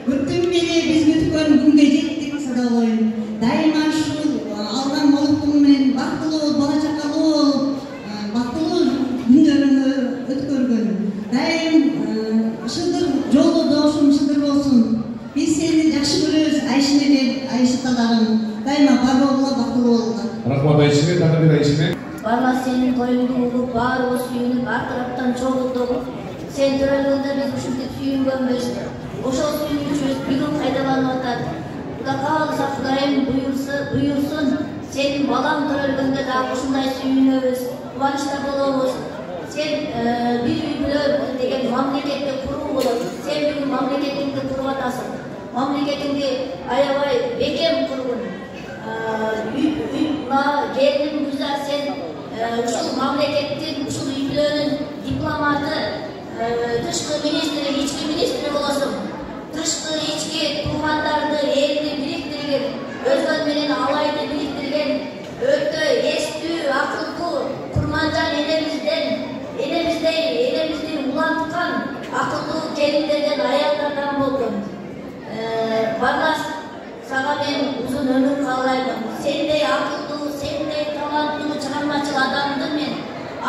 бүттің бері біз күткен күнге жеттік садалойын. Дайыма шу алған молықтыңмен бақыттылы бол, бала чақалы бол, бақыттылы күндеріңі өткөргөн. Дайым шыдыр жолы доосуң шыдыр болсын. Біз сені жақсы көрөбүз, Айшынеке, Айшыталарың. Дайыма бар болула, бақыттылы болула. Рахмат Айшыне, тағы бір Айшыне. Барлас сенің тойыңды ұғып, бар осы үйініп, ар тараптан чоғылды. Sen törelgende biz ушинтип сүйүнгөнбүз. Ошол сүйүнүүчүбүз бүгүн кайталанып атат. Куда кааласа Кудайым буйрсун. Сенин балаң төрөлгөндө дагы ушундай сүйүнөбүз. Кубанычта болобуз. Сен бир үй деген мамлекетти куруу болот. Сен бүгүн мамлекетиңди куруп атасың. Мамлекетиңди аябай бекем кургун. Келиниң Гүлзар, сен ушул мамлекеттин, ушул үй-бүлөнүн дипломаты, тышкы министри, ички министри болосуң. Тышкы, ички туугандарды, элди бириктирген, өзгөн менен Алайды бириктирген өтө эстүү, акылдуу Курманжан энемизден Barlas, sana ben uzun ömür kaalayman. Sendey akıllı, sendey talantlı, çıkarmacı adamdın men.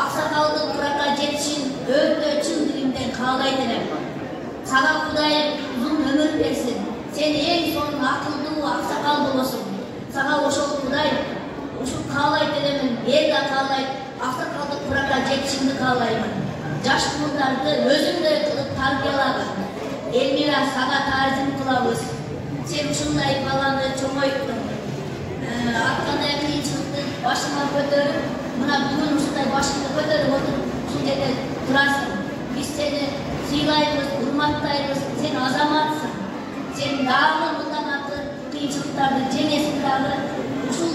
Aksakaldı Kuraka jetişin öğütte çın dilimden kaalaydılar. Sana Kudayım uzun ömür versin. Sen en son akıllı, aksakallı olsun. Sana oşul Kudayım, oşul kaalaydılar, el de kaalaydı. Aksakaldı Kuraka jetişini kaalayman. Jaş bunlardı özümde kılıp tarbiyaladım. Elmira sana tarzim kılavuz. Sen uşunday falanı çoğoyttun. Atkanday kıyınçılıkты başıma көтөрүп, mına bugün uşunday başımda көтөрүp oturup şu жерде turasın. Biz seni sıylayбыз, урматтайбыз, sen azamatsın. Sen dagы мындан артык кыйынчылыктарды жеңесиң дагы. Ушул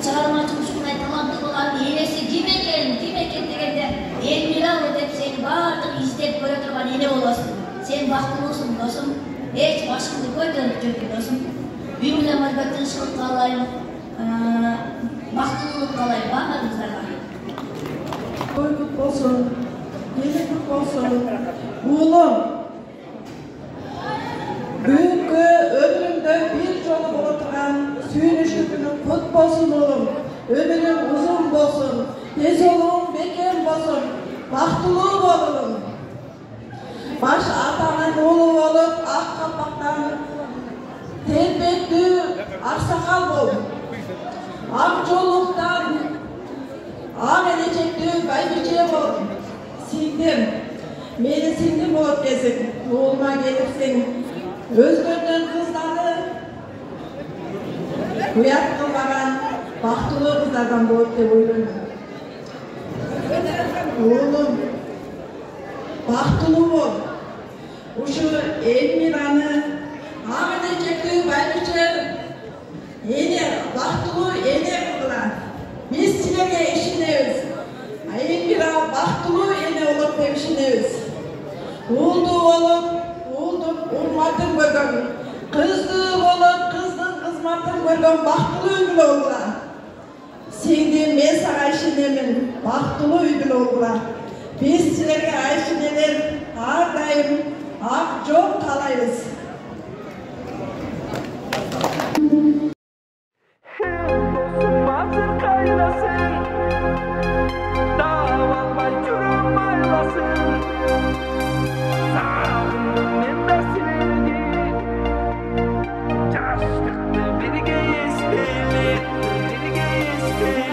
чыгармачы ушундай таланттуу болгон энеси ким экен дегенде Элмира деп сени баардык издеп көрө турган эне болосуң. Sen бактылуусуң досум. Hiç başımda koyduğum çocuk dostum. Büyümle marifetçilik kalayım. Baktılılık kalayım. Bakmadınızlar. Koykut olsun. Geliklik olsun. Oğlum. Büyükü ömrümde bir jolu buluturan suyunuşlu günü kut bolsun oğlum. Ömrüm uzun bolsun. Tez olun, bekar bolsun. Baktılуу bolun. Baş atanın oğlu olup, ak kapaktan telbettü aksakal bol. Ak joluktan ak elecekti baybice bol. Singdim, meni singdim bolup kesin. Oğluma gelirsin, özgördön kızları kuyat kılmagan baktılуу kızlardan bolup dep oyloyum. Oğlum, baktılуу bol. Uşu Elmirаны Ahmet'e baybice ene baktılуу ene kıldılar. Biz silerge işindeyiz. Elmira baktılуу ene olup dep işindeyiz. Uğuldu olup, uğuldun urmatın görgön. Kızdı olup, kızdın kızmatın görgön baktılуу ügül oldular. Sengdi men sana işindemin baktılуу ügül oldular. Biz silerge ayşineler har daim ak jol kalayız. Mazır kaynasın, dağılmay yürüm aylasın. Sağımın endesilerdi, yaşlıklı birge isteyli, birge isteyli.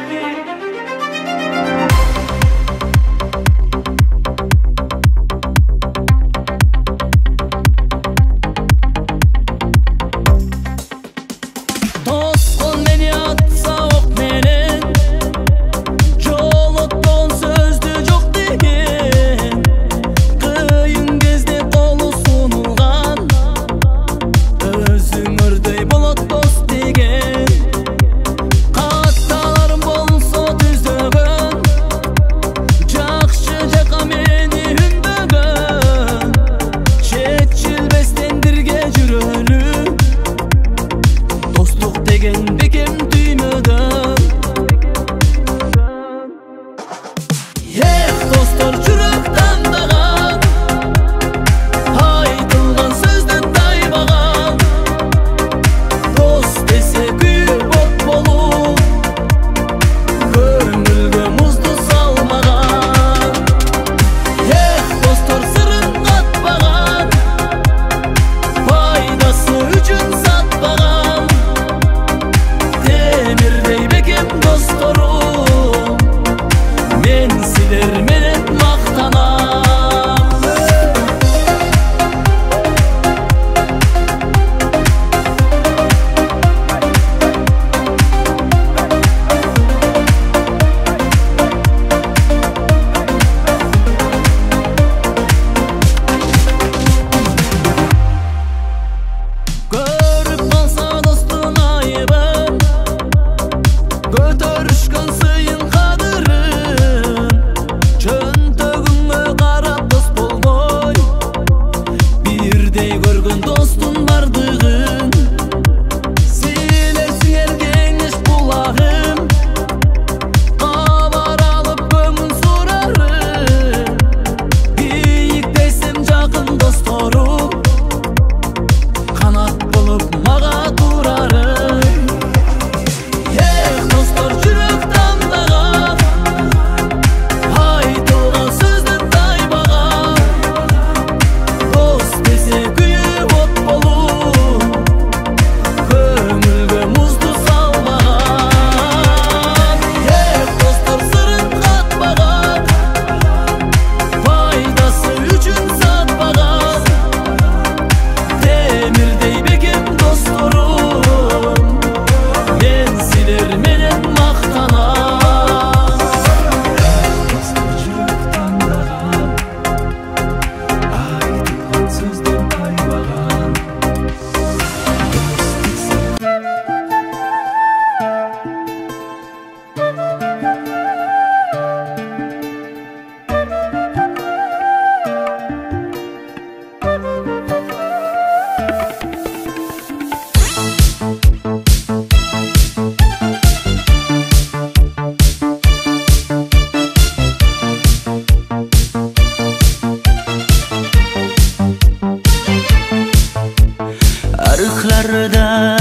Daraxtlarda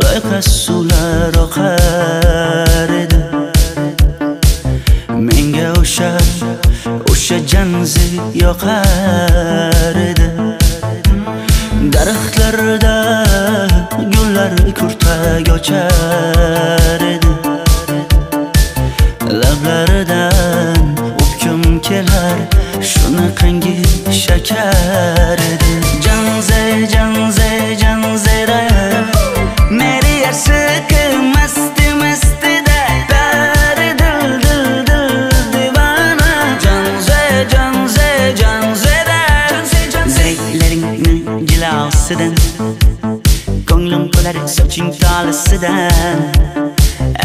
loyqa suvlar oqar edi. Menga o'sha janzi yoqar edi. Daraxtlarda gullar kurtak ochar edi. Lablaridan o'pkim kelar, shunaqangi shakar edi. Janze janze janzera meri yarsiqi masti mastida bari dil dil dil divana. Janze janze janzera zeylaringni jilosidan ko'nglim to'lar soching tolisidan.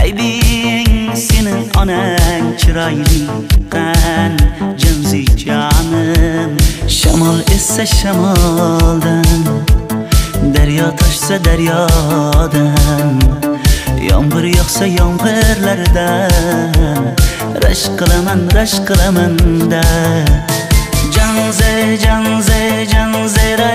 Aybing senin onang chiroyli qan janzi jonim. Shamol essa shamoldan, daryo toshsa daryodan, yomg'ir yog'sa yomg'irlardan rashk qilaman da. Janze janze janzera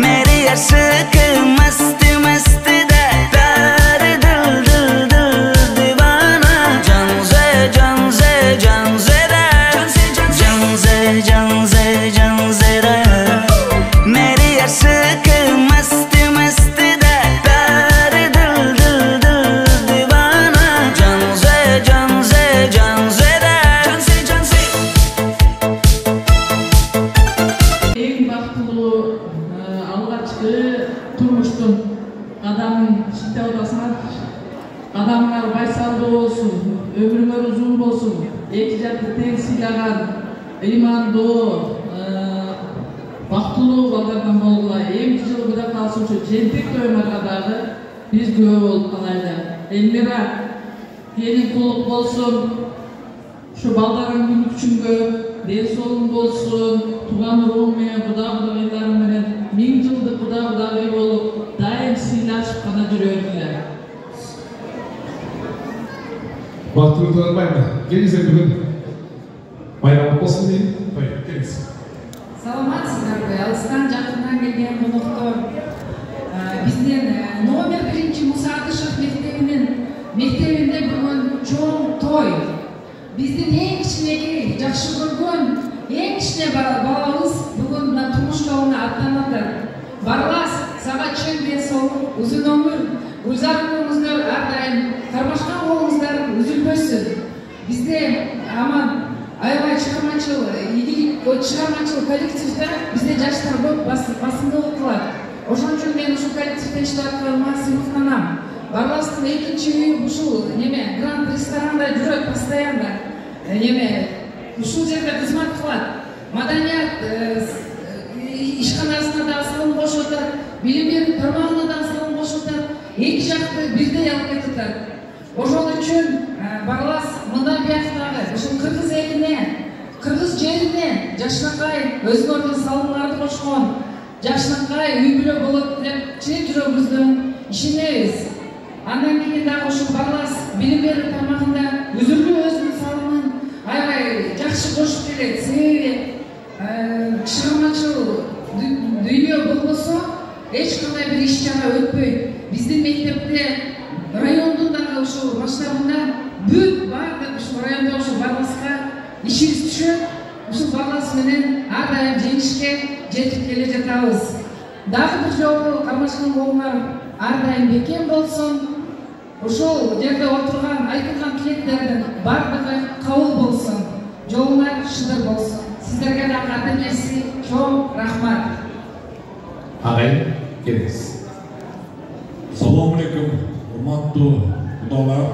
meri yarsiqi masti mastida bari dil dil dil divana. Janze janze janzera janze janze janzera meri yarsiqi masti mastida bari dil dil dil divana. Janze janze janzera Eng baxtlı alğaçkı turmuştun qadamın şitte odasan, qadamlar baysaldı olsun, ömrüңөр uzun bolsun, eki jatты тең сыйлаган, ыймандуу, бактылуу балдардан болгула. Эмки жылы мында калышуучу жентек тоймарга дагы биз күбө болуп калайлы. Элмира келин кулук болсун, şu baldarın günlük çünkü ders olun bolsun, tuğan ruhum menен Kuda Kudagıylарым менен 1000 жылдык Kuda Kudagый болуp, daim sыйлашып гана жүрөрлөр. Бактылуу Туранбаева, келиңиздер бүгүн байрам болсун дейм. Келиңиз. Саламатсыздарбы, алыстан жакындан келген коноктор. Бизден номер 1 Муса Адышев мектебинде бүгүн чоң той. Биздин эң кичинекей, жакшы көргөн, эң кичине балабыз бүгүн мына турмушка аттанады. Барлас, сага чын денсаулык, узун өмүр, гүлзарыңыздар ар дайым кармашкан колуңуздар үзүлбөсүн. Бизде аман аябай чыгармачыл, чыгармачыл коллективде бизде жаштар көп басымдуулук кылат. Ошон үчүн мен ушул коллективде иштеп атканыма сыймыктанам. Барластын экинчи үйү ушул Гранд ресторанда жүрөт постоянно. Ушул жерде кызмат кылат. Маданият ишканасына да салым кошуп атат, билим берүү тармагына да салым кошуп атат. Эки жакты бирдей алып кетип. Ошон үчүн Барлас мындан бияктагы ушул кыргыз элине, кыргыз жерине жашынакай өзүңөрдүн салымдарды кошкон, жашынакай үй бүлө болот деп чын жүрөгүбүздөн ишенебиз. Андан кийин дагы ушул Барлас билим берүү тармагында өзүрдүү өзүнүн салымын аябай жакшы кошуп келет. Себеби чыгармачыл дүйнө болбосо эч кандай бир иш чара өтпөйт. Биздин мектепте райондун дагы ушул масштабында бүт баардык ушул райондо ушул Барласка ишибиз түшөт. Ушул Барлас менен ар дайым жеңишке жетип келе жатабыз. Дагы бир жолу кармашкан колуңар ар дайым бекем болсун. Ушул жерде отурган айтылган тилектердин бардыгы кабыл болсун. Жолуңар шыдыр болсун. Сиздерге дагы ата-энеси чоң рахмат. Агай, келиңиз. Салам алейкум, урматтуу кудалар,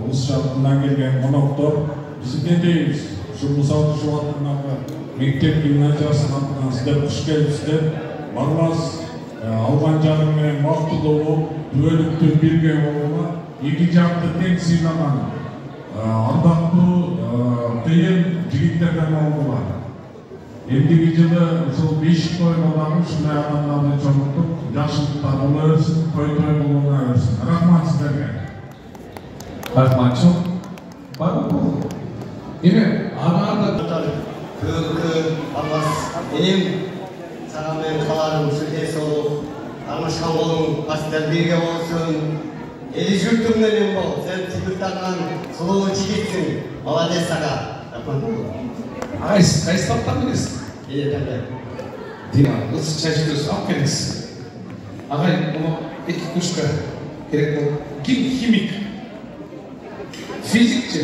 алыс жактан келген коноктор. Биз дейбиз, ушул Муса Адышев атындагы мектеп гимназиясынын атынан сиздер куш келипсиздер. Барлас алган жагы менен бактылуу, түбөлүктүү бирге болууга эки жакты тең сыйлаган ардактуу кыйын жигиттерден болгула. Эмдиги жылы ушул 5 тойго дагы ушундай адамдарды чогултуп, жакшылыктар боло берсин, той болуна берсин. Рахмат сиздерге. Рахматчыл. Барбы? Эме Анада Барлас, энем сага мен каларым сиздер солуп, Армашқан қолың бастар берге болсын. Ел жұртың менен бол. Сен сыпыртаған сұлу жігітсің. Молодец аға. Қайсы таптан білесің? Таңдай. Дима, осы чай жүресі алып келіңіз. Ағай, оны 2 кружка керек бол. Ким химик, физикче,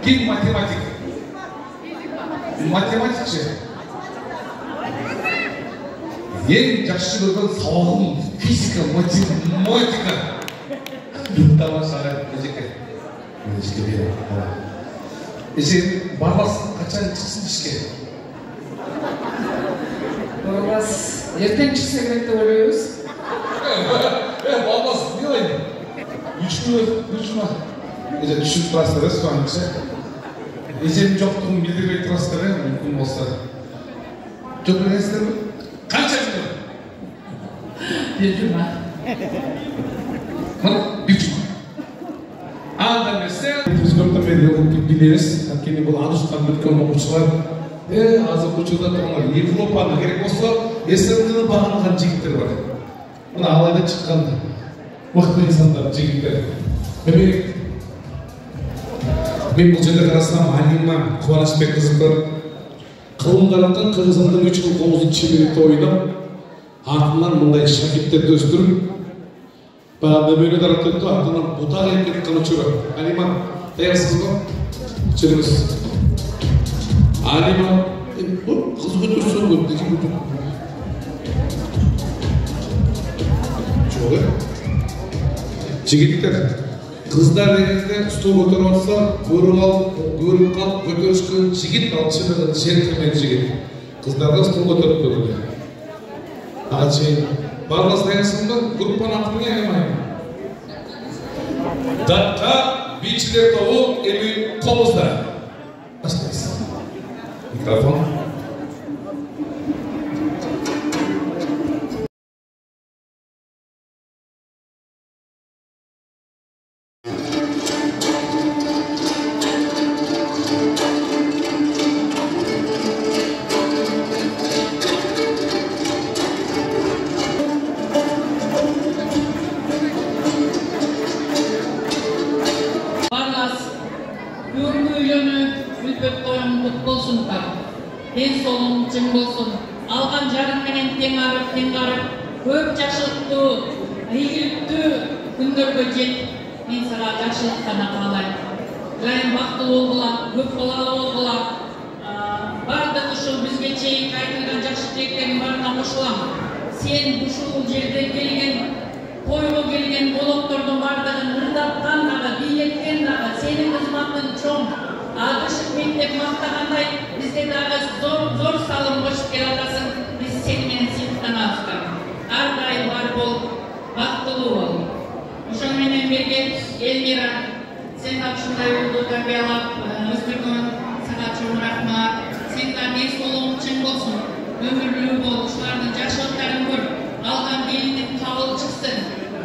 ким математик. Математикче. Ең жақсы көрген сауағым физика, математика. Тамаша ағай, өзеке. Өзеке берем. Ежен барласын қачан шықсын ішке? Барлас, ертең шықса керек деп ойлаймыз. Барлас, не ойлайын? 3 күн, Ежен үшіп тұрасыздар, соған кіші. Ежен жоқтығын білдірмей тұрасыздар, мүмкін болса. Жоқ білесіздер ме? Қанша жүр? 1 жұма. Мына 1 жұма. Анда нәрсе, біз көптен бері оқып білеміз. Өйткені бұл адушқан біткен оқушылар, аз оқушыда тұрған Европаны керек болса, СМД-ні бағынған жігіттер бар. Мына алайда шыққан мықты инсандар, жігіттер. Мен бұл жерде қарасам Алима Қуанышбек қызым бар. Қылым қаратқан Қырғызстандың 3 жыл 9 шеберлікті ойнап, артынан мұндай шәкеттерді өстіріп, бағанда бөлі дараттырды, артынан бұтақ еркелік қаны үшірі. Алима, даясыз ба? Жүріңіз. Алима, қыз көтерсің ғой, деке көтер. Жоғы? Жігіттер, қыздар дегенде стол көтер алса, көріп қалып, көтерішкен жігіт, алшырығын жертілмен жігіт. Қыздарға стол көтеріп көрді. Ачи, барлас даясың ба? Группан ақтың еңемайын. Датқа бейчілер тоғы елі қолызда. Бастайыз. Микрофон. Алған жарым менен тең арып, көп жақшылықты, игілікті күндерге жет. Мен саға жақшылық қана қалайым. Жайын бақтылы болғыла, көп балалы болғыла. Бардық ұшыл бізге чейін айтылған жақшы тілектерін барына қошылам. Сен ұшыл жерден келген, қойғы келген болоқтордың бардығын ұрдатқан дағы, билеткен дағы, сенің қызматтың чоң. Адышық мектеп мақтағандай, бізде дағы зор салым қошып кел атасың, біз сенімен сыйықтан алыстар. Ардай бар бол, бақтылы бол. Ошонменен берге Эльмира, сен апшындай ұлды тәрбиялап, өстірген саға чоң рахмат. Сен ден солың чың болсын, өмірлі бол, ұшылардың жақшылықтарын көр, алған келінің қабыл шықсын.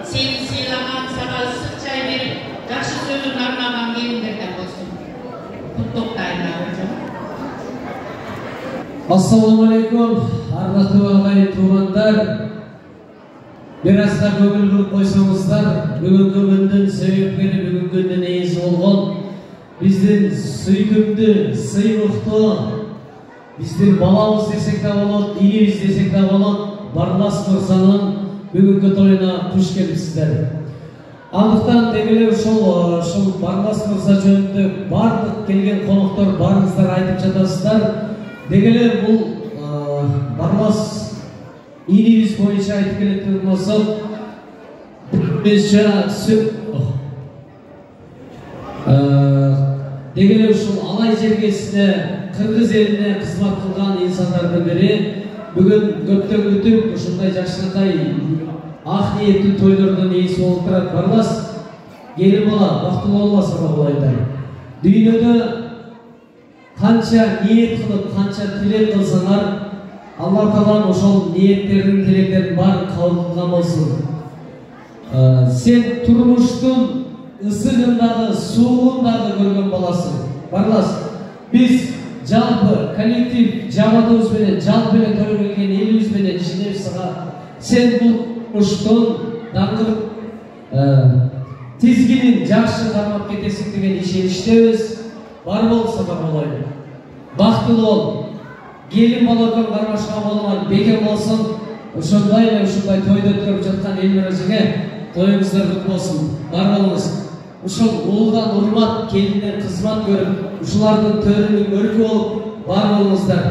Сені сыйлаған саға ыстық чай беріп, жақшы сөзін арнаған келіндерден болсын. Ассаламу алейкум, ардақты ағайын туғандар. Біразда көңіл қылып қойсаңыздар, бүгінгі күндің себепкері, бүгінгі күндің ейесі болған біздің сүйкімді, сыйлықты, біздің баламыз десек те болады, иеміз десек те болады, Барлас Мырзаның бүгінгі тойына қош келіпсіздер. Андықтан дегеле ушул Барлас Мырза жөнүндө барлык келген конуктор барыңыздар айтып жатасыздар. Дегеле бул Барлас илибиз боюнча айтып келетін болсок, дегеле ушул Алай жергесине, Кыргыз элине кызмат кылган инсандардын бири бүгүн көптөн күтүп ушундай жакшынакай ақ ниеттің тойлардан ейсі болып тұрады. Барлас, келін бала, бақтылы болмаса бағылайдай. Дүйінеді қанша ниет қылып, қанша тілек қылсаңар, Алла Тағала ошол ниеттердің, тілектердің барын қабыл қылған болсын. Сен тұрмыштың ысығындағы, суығындағы көрген баласың. Барлас, біз жалпы коллектив жаматымызбенен, жалпы тойлар келген елімізбенен жинеп саға Sen бұл ұштың даңғыр тезгенін жақсы қармап кетесің деген isheniштебиз. Бар болса бар болайын. Бақтылы бол. Келін балакан қармашқа болған бекем болсын. Ушундай тойды өткөрүп жатқан Элмира эжеге тойыңыздар құтты болсын. Бар болыңыз. Ушул улдан урмат, келинден кызмат көрүп, ушулардын төрүнүн өлкө болуп бар болуңуздар.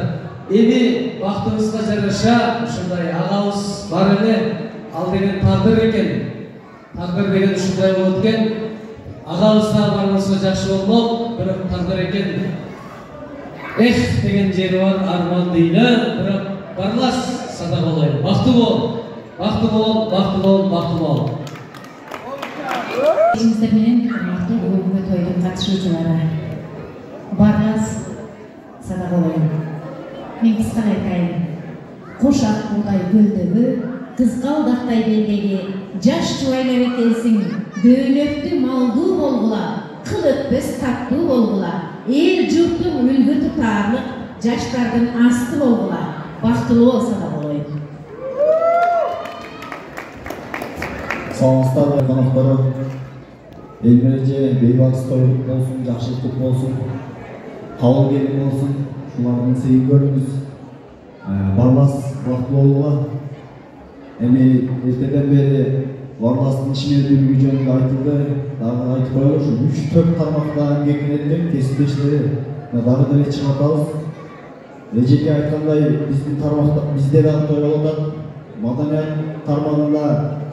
Эми бактыбызга жараша ушундай агабыз бар эле, ал деген тагдыр экен. Тагдыр деген ушундай болот экен. Агабыздар бар болсо жакшы болмок, бирок тагдыр экен. Эх деген жери бар, арман дейли, бирок барлас сада болайын. Бактылуу бол. Бактылуу бол, бактылуу бол, бактылуу бол. Сиздер менен урматтуу бүгүнкү тойдун катышуучулары. Барлас сада болайын. Мен кысканы айтайын. Кошак будай гүлдөгү, кызгалдактай белдеги, жаш чубайлар экенсиң, дөөлөктүү малдуу болгула, кыл өтпөс таттуу болгула, эл журттун үлгү тутаарлык жаштардын асты болгула. Бактылуу болсо болойт. Саламатсыздар коноктору. Элмира эже бейбакыс тойлук болсун, жакшылык болсун, кабыл келин болсун, шулардын сыйын көрүңүз. Барлас бактылуу болгула. Эми эртеден бери Барластын ишмердүүлүгү жөнүндө айтылды, дагы айтып коелу, ушу 3-4 тармакта эмгектенет, кесиптештери дагы деле чыгып атабыз. Эжеге айткандай, биздин тармакта бизде дагы той болуп атат. Маданият тармагында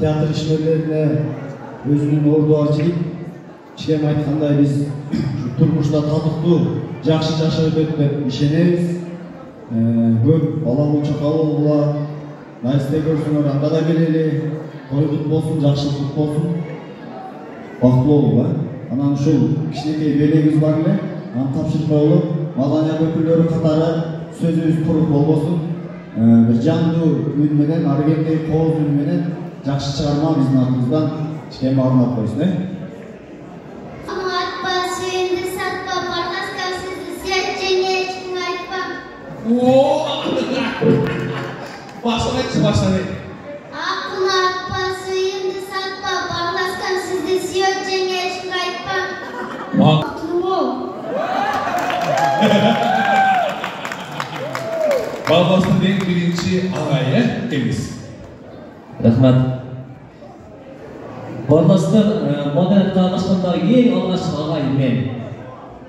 театр ишмерлерине өзүнүн орду бар жигит. Чем айткандай, биз турмушта татыктуу, жакшы жашап өтөт деп ишенебиз. Көп бала чакал болгула, насте көрсөңөр анда да келели, тойгут болсун, жакшылык болсун. Бактылуу болгула. Анан ушул кичинекей белегибиз бар эле, аны тапшырып коелу. Маданият өкүлдөрү катары сөзүбүз куруп болбосун. Бир жандуу үн менен, ары кеткен кооз үн менен жакшы чыгарма биздин атыбыздан кичине маалымат койсун, Атпа, сүйүндү сатпа, Барласка сизди сүйөтчүңө эчким айтпа. Baştan aytчы, baştan ayt. Акуна атпа, сүйүндү сатпа, Барласка сизди сүйөтчүңө эчким айтпа. Бактылуу. Барластын эң биринчи агайы кимиз? Рахмат. Барластар маданиятка катышкандагы эң алгачкы агай мен.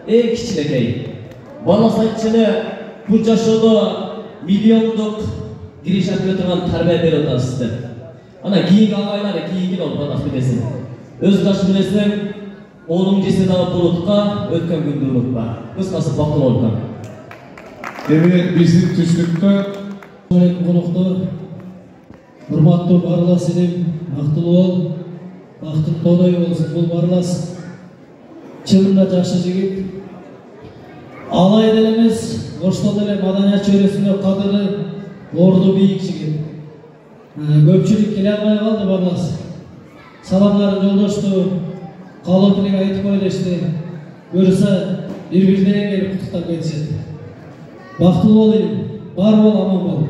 Эң кичинекей. Барлас айтчу эле, бул жашоодо миллиондук кириш алып турган тарбия берип атабыз сиздер. Ана кийинки агайлар кийинки болуп Барлас билесиң. Өз жашы билесиң, оолуң жесе дагы булутка, өткөн күндү унутпа. Кыскасы бактылуу болуп. Эми биздин түштүктө коноктор, урматтуу Барлас элем, бактылуу бол, бактын тоной болсун. Бул Барлас чынында жакшы жигит. Алай деле эмес, оштон эле маданият чөйрөсүндө кадыры, орду бийик жигит. Көпчүлүк келе албай калды Барлас. Саламдарын жолдошту, каалоо тилек айтып коелешти. Буюрса бири-бирине келип куттуктап кетишет. Бактылуу бол элим, бар бол, аман бол.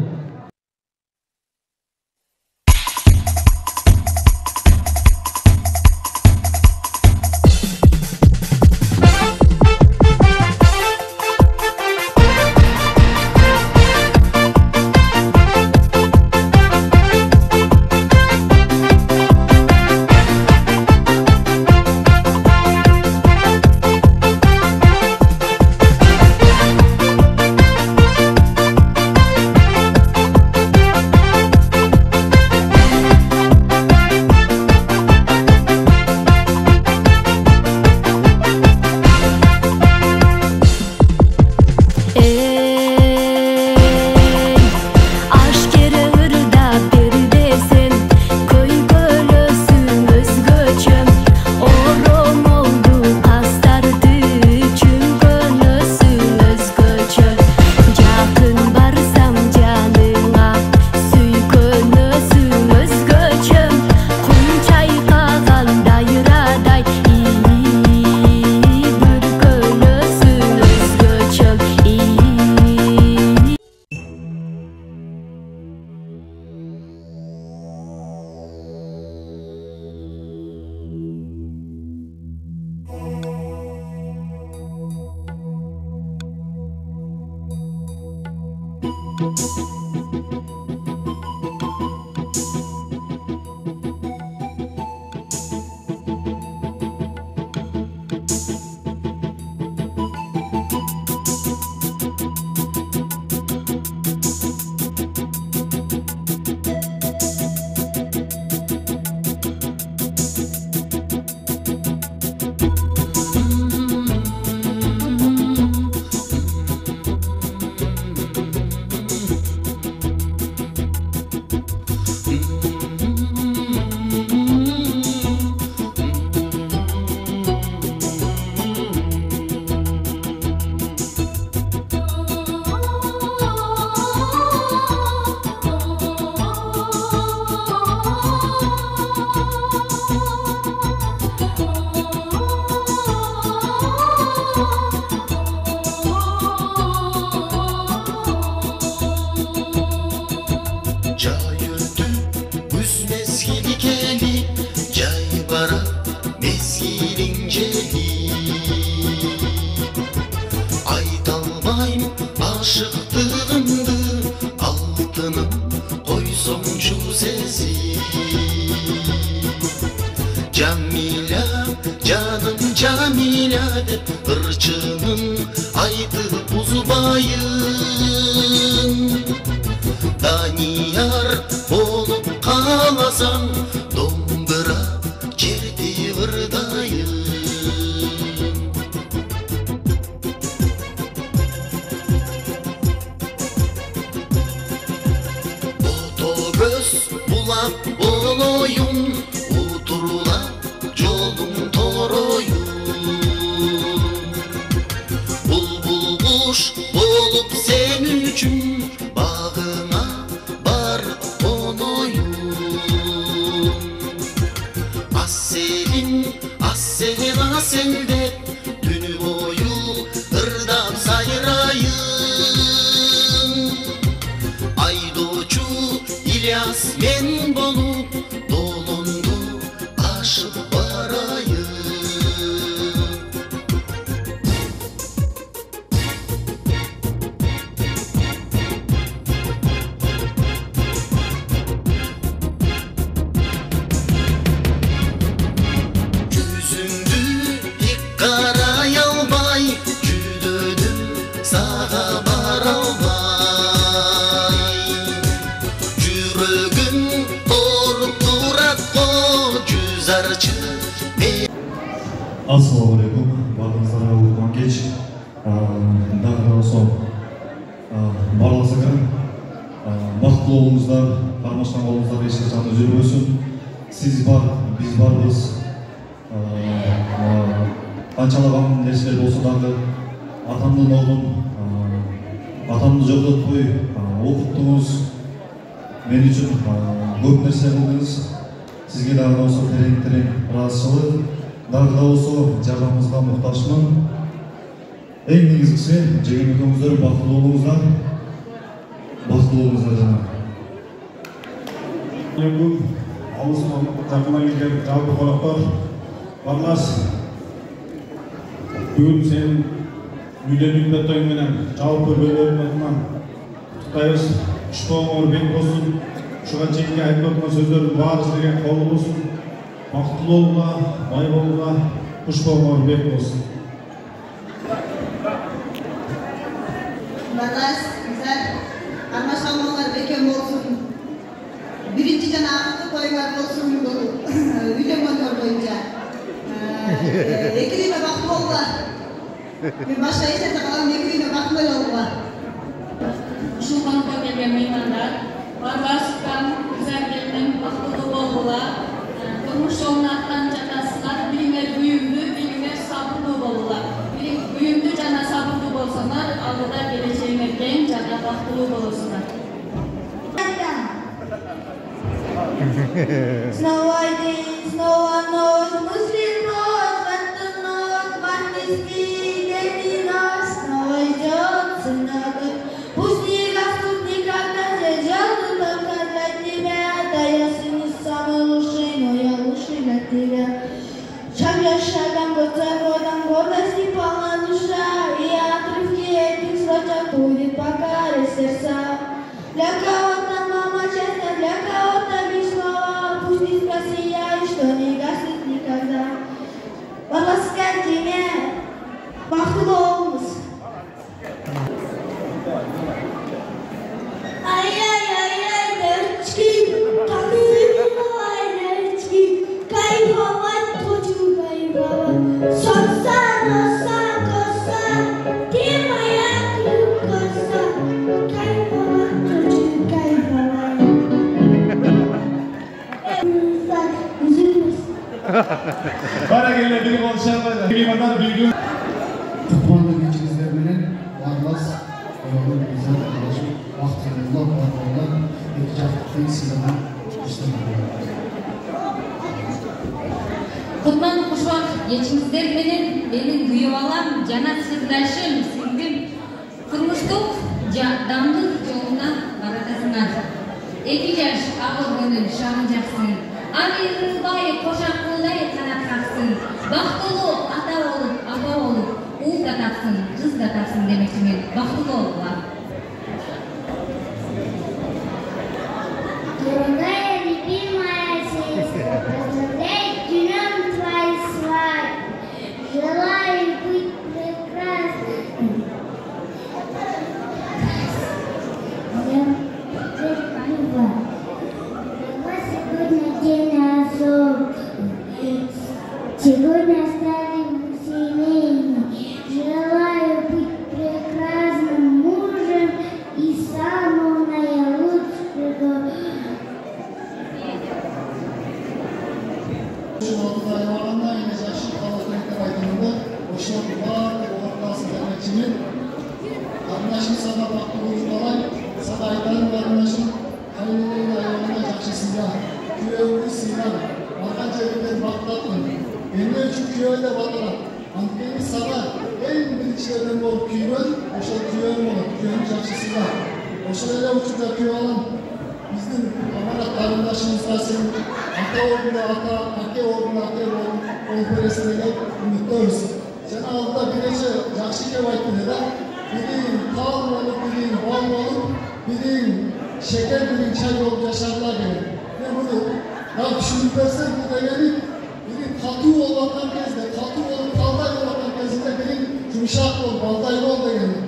Canım Camila dep ırçının aytıp uzbayın. Daniyar olup kalasan dombıra kerti vırdayın. Otobüs bulap oloyun, uturula yolun toroyun. Bulbul kuş bulup sen üçün bağına bar onoyun. Asselin, assel de tünü boyu ırdap sayrayın. Aydoçu İlyas men bolup dolundu aşıp barayın. Yüzündü ilk karayalbay, cüdödüm sağa baralbay. Yüreğim doğrup durat o cüzarçı. Assalamu alaikum. Barыңыздарга улуган кеч. Дагы да болсо барласыңар бактылуу болуңуздар, кармашкан болуңуздар эч качан үзүлбөсүн. Сиз бар, биз барбыз. Канчалаган нерселер болсо дагы атамдын оглун атамды жоготпой окуттуңуз. Мен үчүн көп нерсе кылдыңыз. Сизге дагы да болсо терең ыраазычылык. Дагы да болсо жардамыңызга муктажмын. Эң негизгиси жеген экөөңүздөр бактылуу болуңуздар. Бактылуу болуңуздар жана. Бүгүн алыстан жакындан келген жалпы коноктор, барлас бүгүн сенин үйлөнүүңдө той менен жалпы бөлөрүм атынан куттуктайбыз. Ушпоңор бек болсун. Ушуга чейинки айтып өткөн сөздөрдүн баары силерге кол болсун. Бактылуу болууга, бай болууга, ушпоңор бек болсун. Барлас, bizler Armaşanlılar bekem olsun. Birinci jana akıllı toylar olsun үйленгөндөр боюнча. Экирине бактылуу болуңар. Мен башка эч нерсе каалам, экирине бактылуу болуңар. Ушул конокко келген меймандар, Барластан güzel келин бактылуу болууга, турмуш жолуна аттанып жатасыңар. Бириңер үйүмдүү, бириңер сабырдуу болуңар. Үйүмдүү жана сабырдуу болсоңар, алдыда келечегиңер кең жана бактылуу болосуңар. Снова день, снова ночь, мысли ночь, в эту ночь, бандитский день нас снова идет цена. Пусть не гаснут никогда, здесь жалко только для тебя. Да я не самый лучший, но я лучший для тебя. Шаг за шагом, год за годом, гордости полна душа. И отрывки этих строчек будет покорить сердца. Для кого-то мама честна, для кого-то весьма. Пусть не просияет, что не гаснет никогда. Барласкан тебе, бактылуу болуңуз. Ай-яй-яй-яй, девочки, как ай, девочки, кайфовать хочу, кайфовать. Солнце, роса, коса, ты моя коса, кайфовать хочу, кайфовать. Баракелде бир кол шабады. Меймандар бүгүн Кутмандуу кечиңиздер менен барлас ойгон изат аралашып бактылуулап барганда эки жактуу тең сыйлана иштейт. Кутмандуу кушбак кечиңиздер менен менин күйөө балам жана сырдашым сиңдим турмуштук дамдык жолуна баратасыңар. 2 жаш агылгөнүн шагы жаксын. Аны ырылбай кошакуудай канат каксын. Бактылуу ата болуп, апа болуп, ул да тапсын, кыз да тапсын демекчимин. Бактылуу болуңар. Дорогая, любимая сестра, поздравляй днем твои свадьбы. Сегодня ставим семейный. Желаю быть прекрасным мужем и самого наилучшего. Kardeşim sana baktığımız olan sadaydan kardeşim hayırlı ayağında yakışısında köyümü sinan arkaca evden baklatın beni üçün köyde batıran anteni sana en birinçlerden olup köyün oşa köyüm olur köyün yakışısında oşa öyle uçuda köy olan bizim amara kardeşimizle senin ata oğlunda ata ake oğlunda ake olup böylesine ümitliyoruz sen altta birece yakşı köy aytın eder Bilin kal olup, bilin bal olup, bilin şeker, bilin çay olup yaşarlar gelir. Ne bunu? Ya düşünüp versen burada gelip, bilin katı olmadan kezde, katı olup kalday olmadan kezde, bilin yumuşak ol, baldaylı ol da gelir.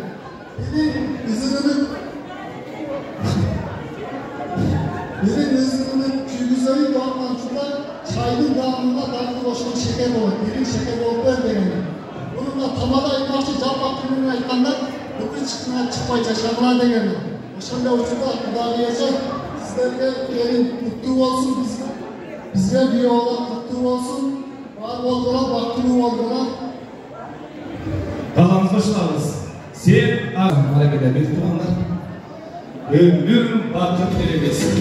Bilin ızınının küygüzayı doğandan şurada çayın dağımında damlı boşluğun şeker olur, bilin şeker olup ver de gelir. Bununla tamada aytmakçı can bakımını aytқанда бүкіл çıkmaya çıkmay yaşarlar degeni. Oşanda uçuda Құдағияша sizlerge gelin kutlu olsun bizge bir oğlan kutlu olsun. Var oldular, baktulu oldular. Kafamızda şunağız. Sen harekete bir tuğanlar. Ömür bakıp veremesin.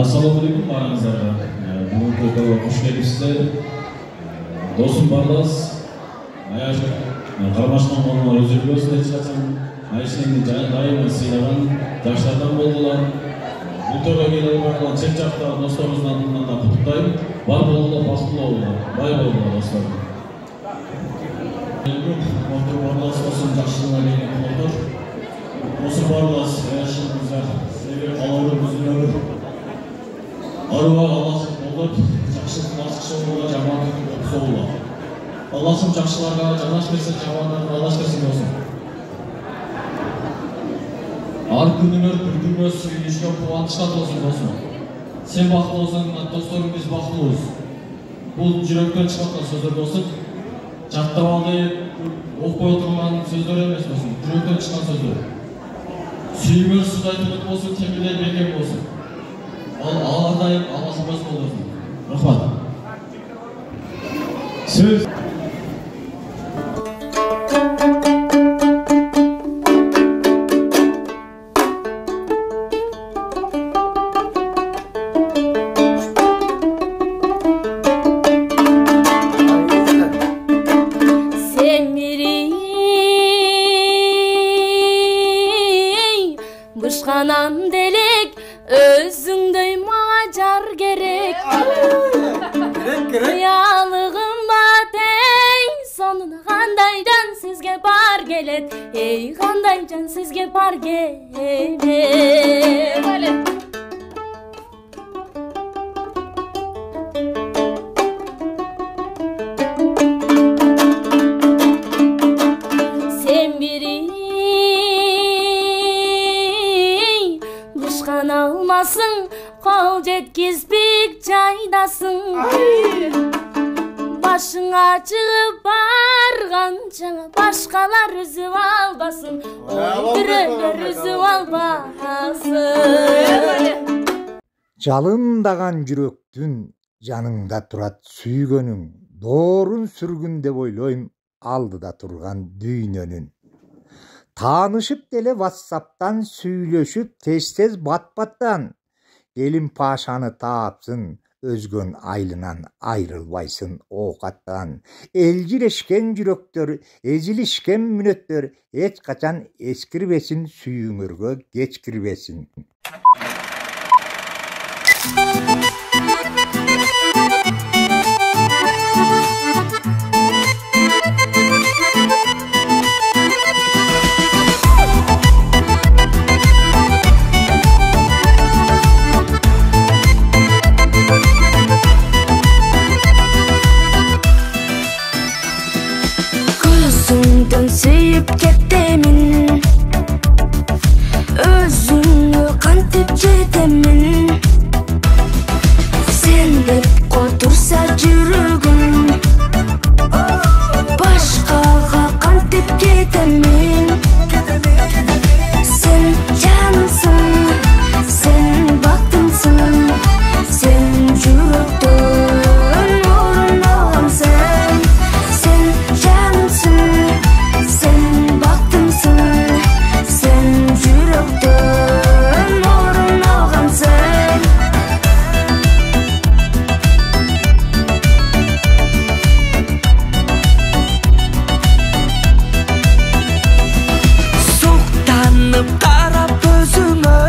Assalamualaikum barangızlar. Bugün to'yga xush kelibsizlar. Do'stim Barlas, Ayash Qarmashqon o'g'lini o'zib bo'lsin hech qachon Ayashni doimo siylagan yoshlardan bo'ldilar. Bu to'yga kelib qolgan chekchaqda do'stlarimizdan qutlab, bor bo'ldilar, baxtli bo'ldilar, boy bo'ldilar do'stlar. Doktor Barlas olsun yaxshilarga qo'yib, Do'stim Barlas Ayashimizga sevgi qoldirib o'zini Arıva Allah'ım olup, жақшылық насықшы olurlar, жамандықтың оқысы olurlar. Allah'ım жақшыларға жанаш берсе, жамандарға алаш берсін olsun. Ар күніңер, күлкіңіз, сүйінішке қуанышқа толсын olsun. Sen бақытты olsan, достарым біз бақытты olsun. Бұл жүректен шығатын сөздер болсын. Жаттап алды, оқпай отырған сөздер емес болсын. Жүректен шыққан сөздер. Сүйіңер судай тұнық болсын, темелер бекем болсын. Ağlardayım, Allah'ın başı olursun. Rahmat. Söz. Sen biri bışkanan delik özündey macar gerek. Kıyalığım batey sonuna qandaycan sizge bar gelet. Ey qandaycan sizge bar gelet. Sen biri болбосуң, кол жеткизбик жайдасың. Башыңа чыгып барганча башкалар үзүп албасын, бирөөлөр үзүп албасын. Жалындаган жүрөктүн жаныңда турат сүйгөнүң, доорун сүргүн деп ойлойм алдыда турган дүйнөнүн. Таанышып деле WhatsApp'tan сүйлөшүп тез-тез бат-баттан, келин пашаны таапсың, өзгөн айлынан айрылбайсың оокаттан. Элжирешкен жүрөктөр, эзилишкен мүнөттөр эч качан эскирбесин, сүйүүңөргө кечкирбесин. Gözünden suyup kettemin, özünü kantip ketemin. Sen hep kotursa жүрөгүм, başkaga kantip ketemin. Sen canımsın, sen baktımsın, sen жүрөктөн орун алгансың. Sen canımsın, sen baktımsın, sen жүрөктön орун алгансың. Суктанып карап өзүңө,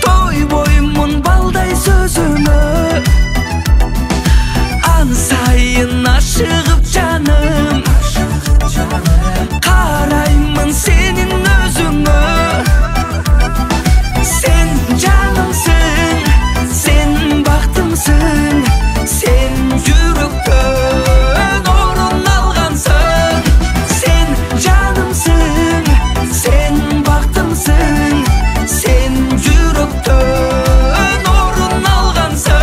тойбоймун балдай сөзүңө. Ан сайын ашыгып жаным, караймын сенин өзүңө. Sen canımsın, sen baktımsın, sen жүрөктөн орун алгансың. Sen canımsın, sen baktımsın, sen жүрөктön орун алгансың.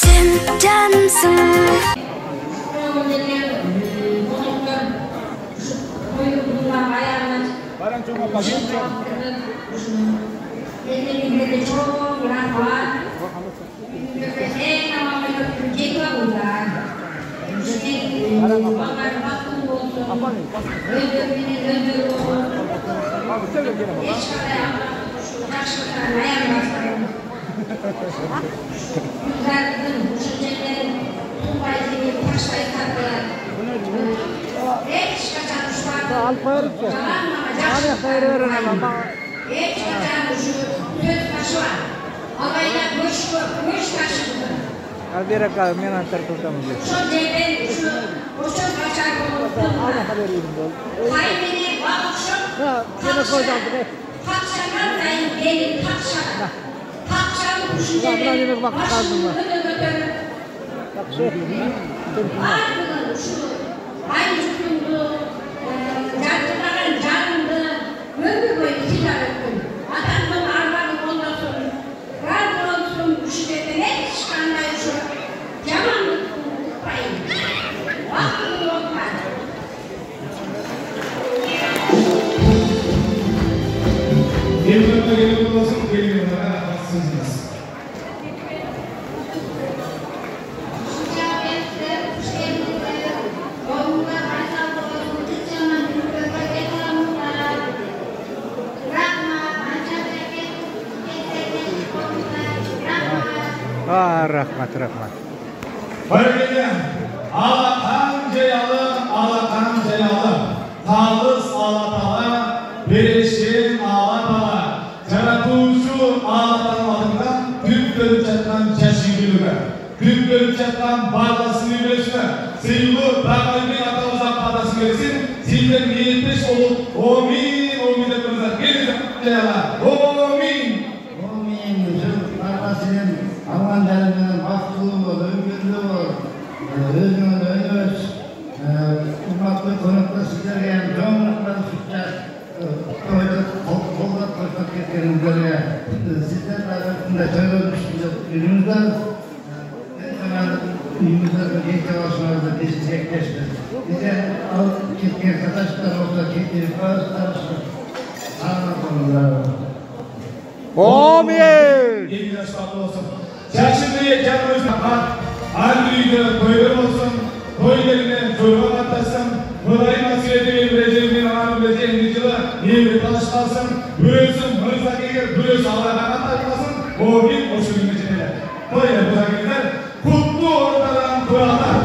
Sen canımsın. Alberaka men antar turtamız. Şu devlet şu uçak kaçak Kaybeni bakışıp Takşakan dayın gelin takşakan. Takşakan düşünceleri başını götürüp Ardından şu aynı günde Canlıların canında ömür boyu silah öptüm. Adamın arvarı ondan sonra razı olsun düşünceleri hep çıkanlar şu Yamanlık payı. Vakti olmaz. Devlet'e gelip olasın, geliyorlar, haksızsınız. Rahmat. Bölgede Ağlatan Ceyalı, Talız Ağlatalı, Birleşim Ağlatalı, Yaratuşu Ağlatalı adında Türk Dönüşet'ten Çeşikliğine, Dünkörüp жатқан барласын үйлесіне, сыйлы Дағайдың атауыздан падасы келсін, сендер ниеттеш болып, омин деп тұрыздар. Келіңіздер, омин! Омин, барласымен алған жарымен бақытылы бол, өмірлі бол, өзіңіз өнөз, құрматты қонақта сіздерге жоңлықпен сұқчақ, тойды қолдап қойсақ кеткеніңіздерге, сіздер арасында тойлар үстінде үйіңіздер, үйіміздерге жетке басыңызды десекешті. Бізде алып кеткен қаташтар болса кеткен қағыстаршы. Amin. Yeni yaşlarda olsun. Çarşıda canımızda var. Arlıydı, toylar olsun. Toylarını çoğuna katlasın. Mılayın nasibeti verileceğimin anı bileceğin yıcılı. Neyini tanışmasın. Bürüsün, mırza gelir, bürüsü Allah'a katlaşmasın. O bir hoşu günü çeneler. Toylar bu zakiler. Kutlu ortadan kuralar.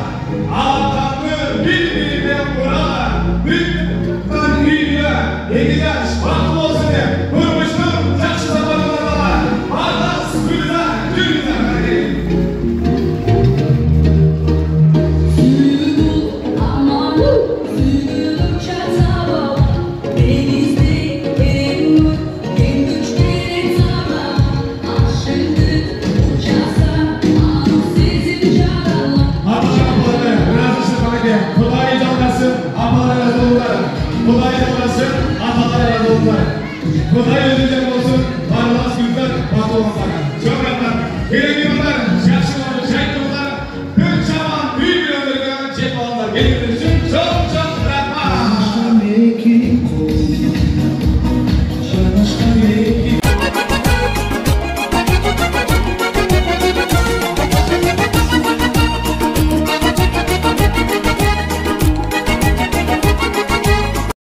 Ağatanlı birbirinden kuralar. Büyükten büyüye. Yedi yaş, baklı olsun diye. Vurmuştum, çakşı zamanlarına. Bardas, gülüzer, gülüzer. Kuday ödeyecek olsun, barlas güzel, batı olmasına. Çok yanlar, gerekiyorlar, şaşırmalı, şaşırmalı. Kırk şaman, büyük bir ömürlüğe, çek olanlar, gelin için çok çok.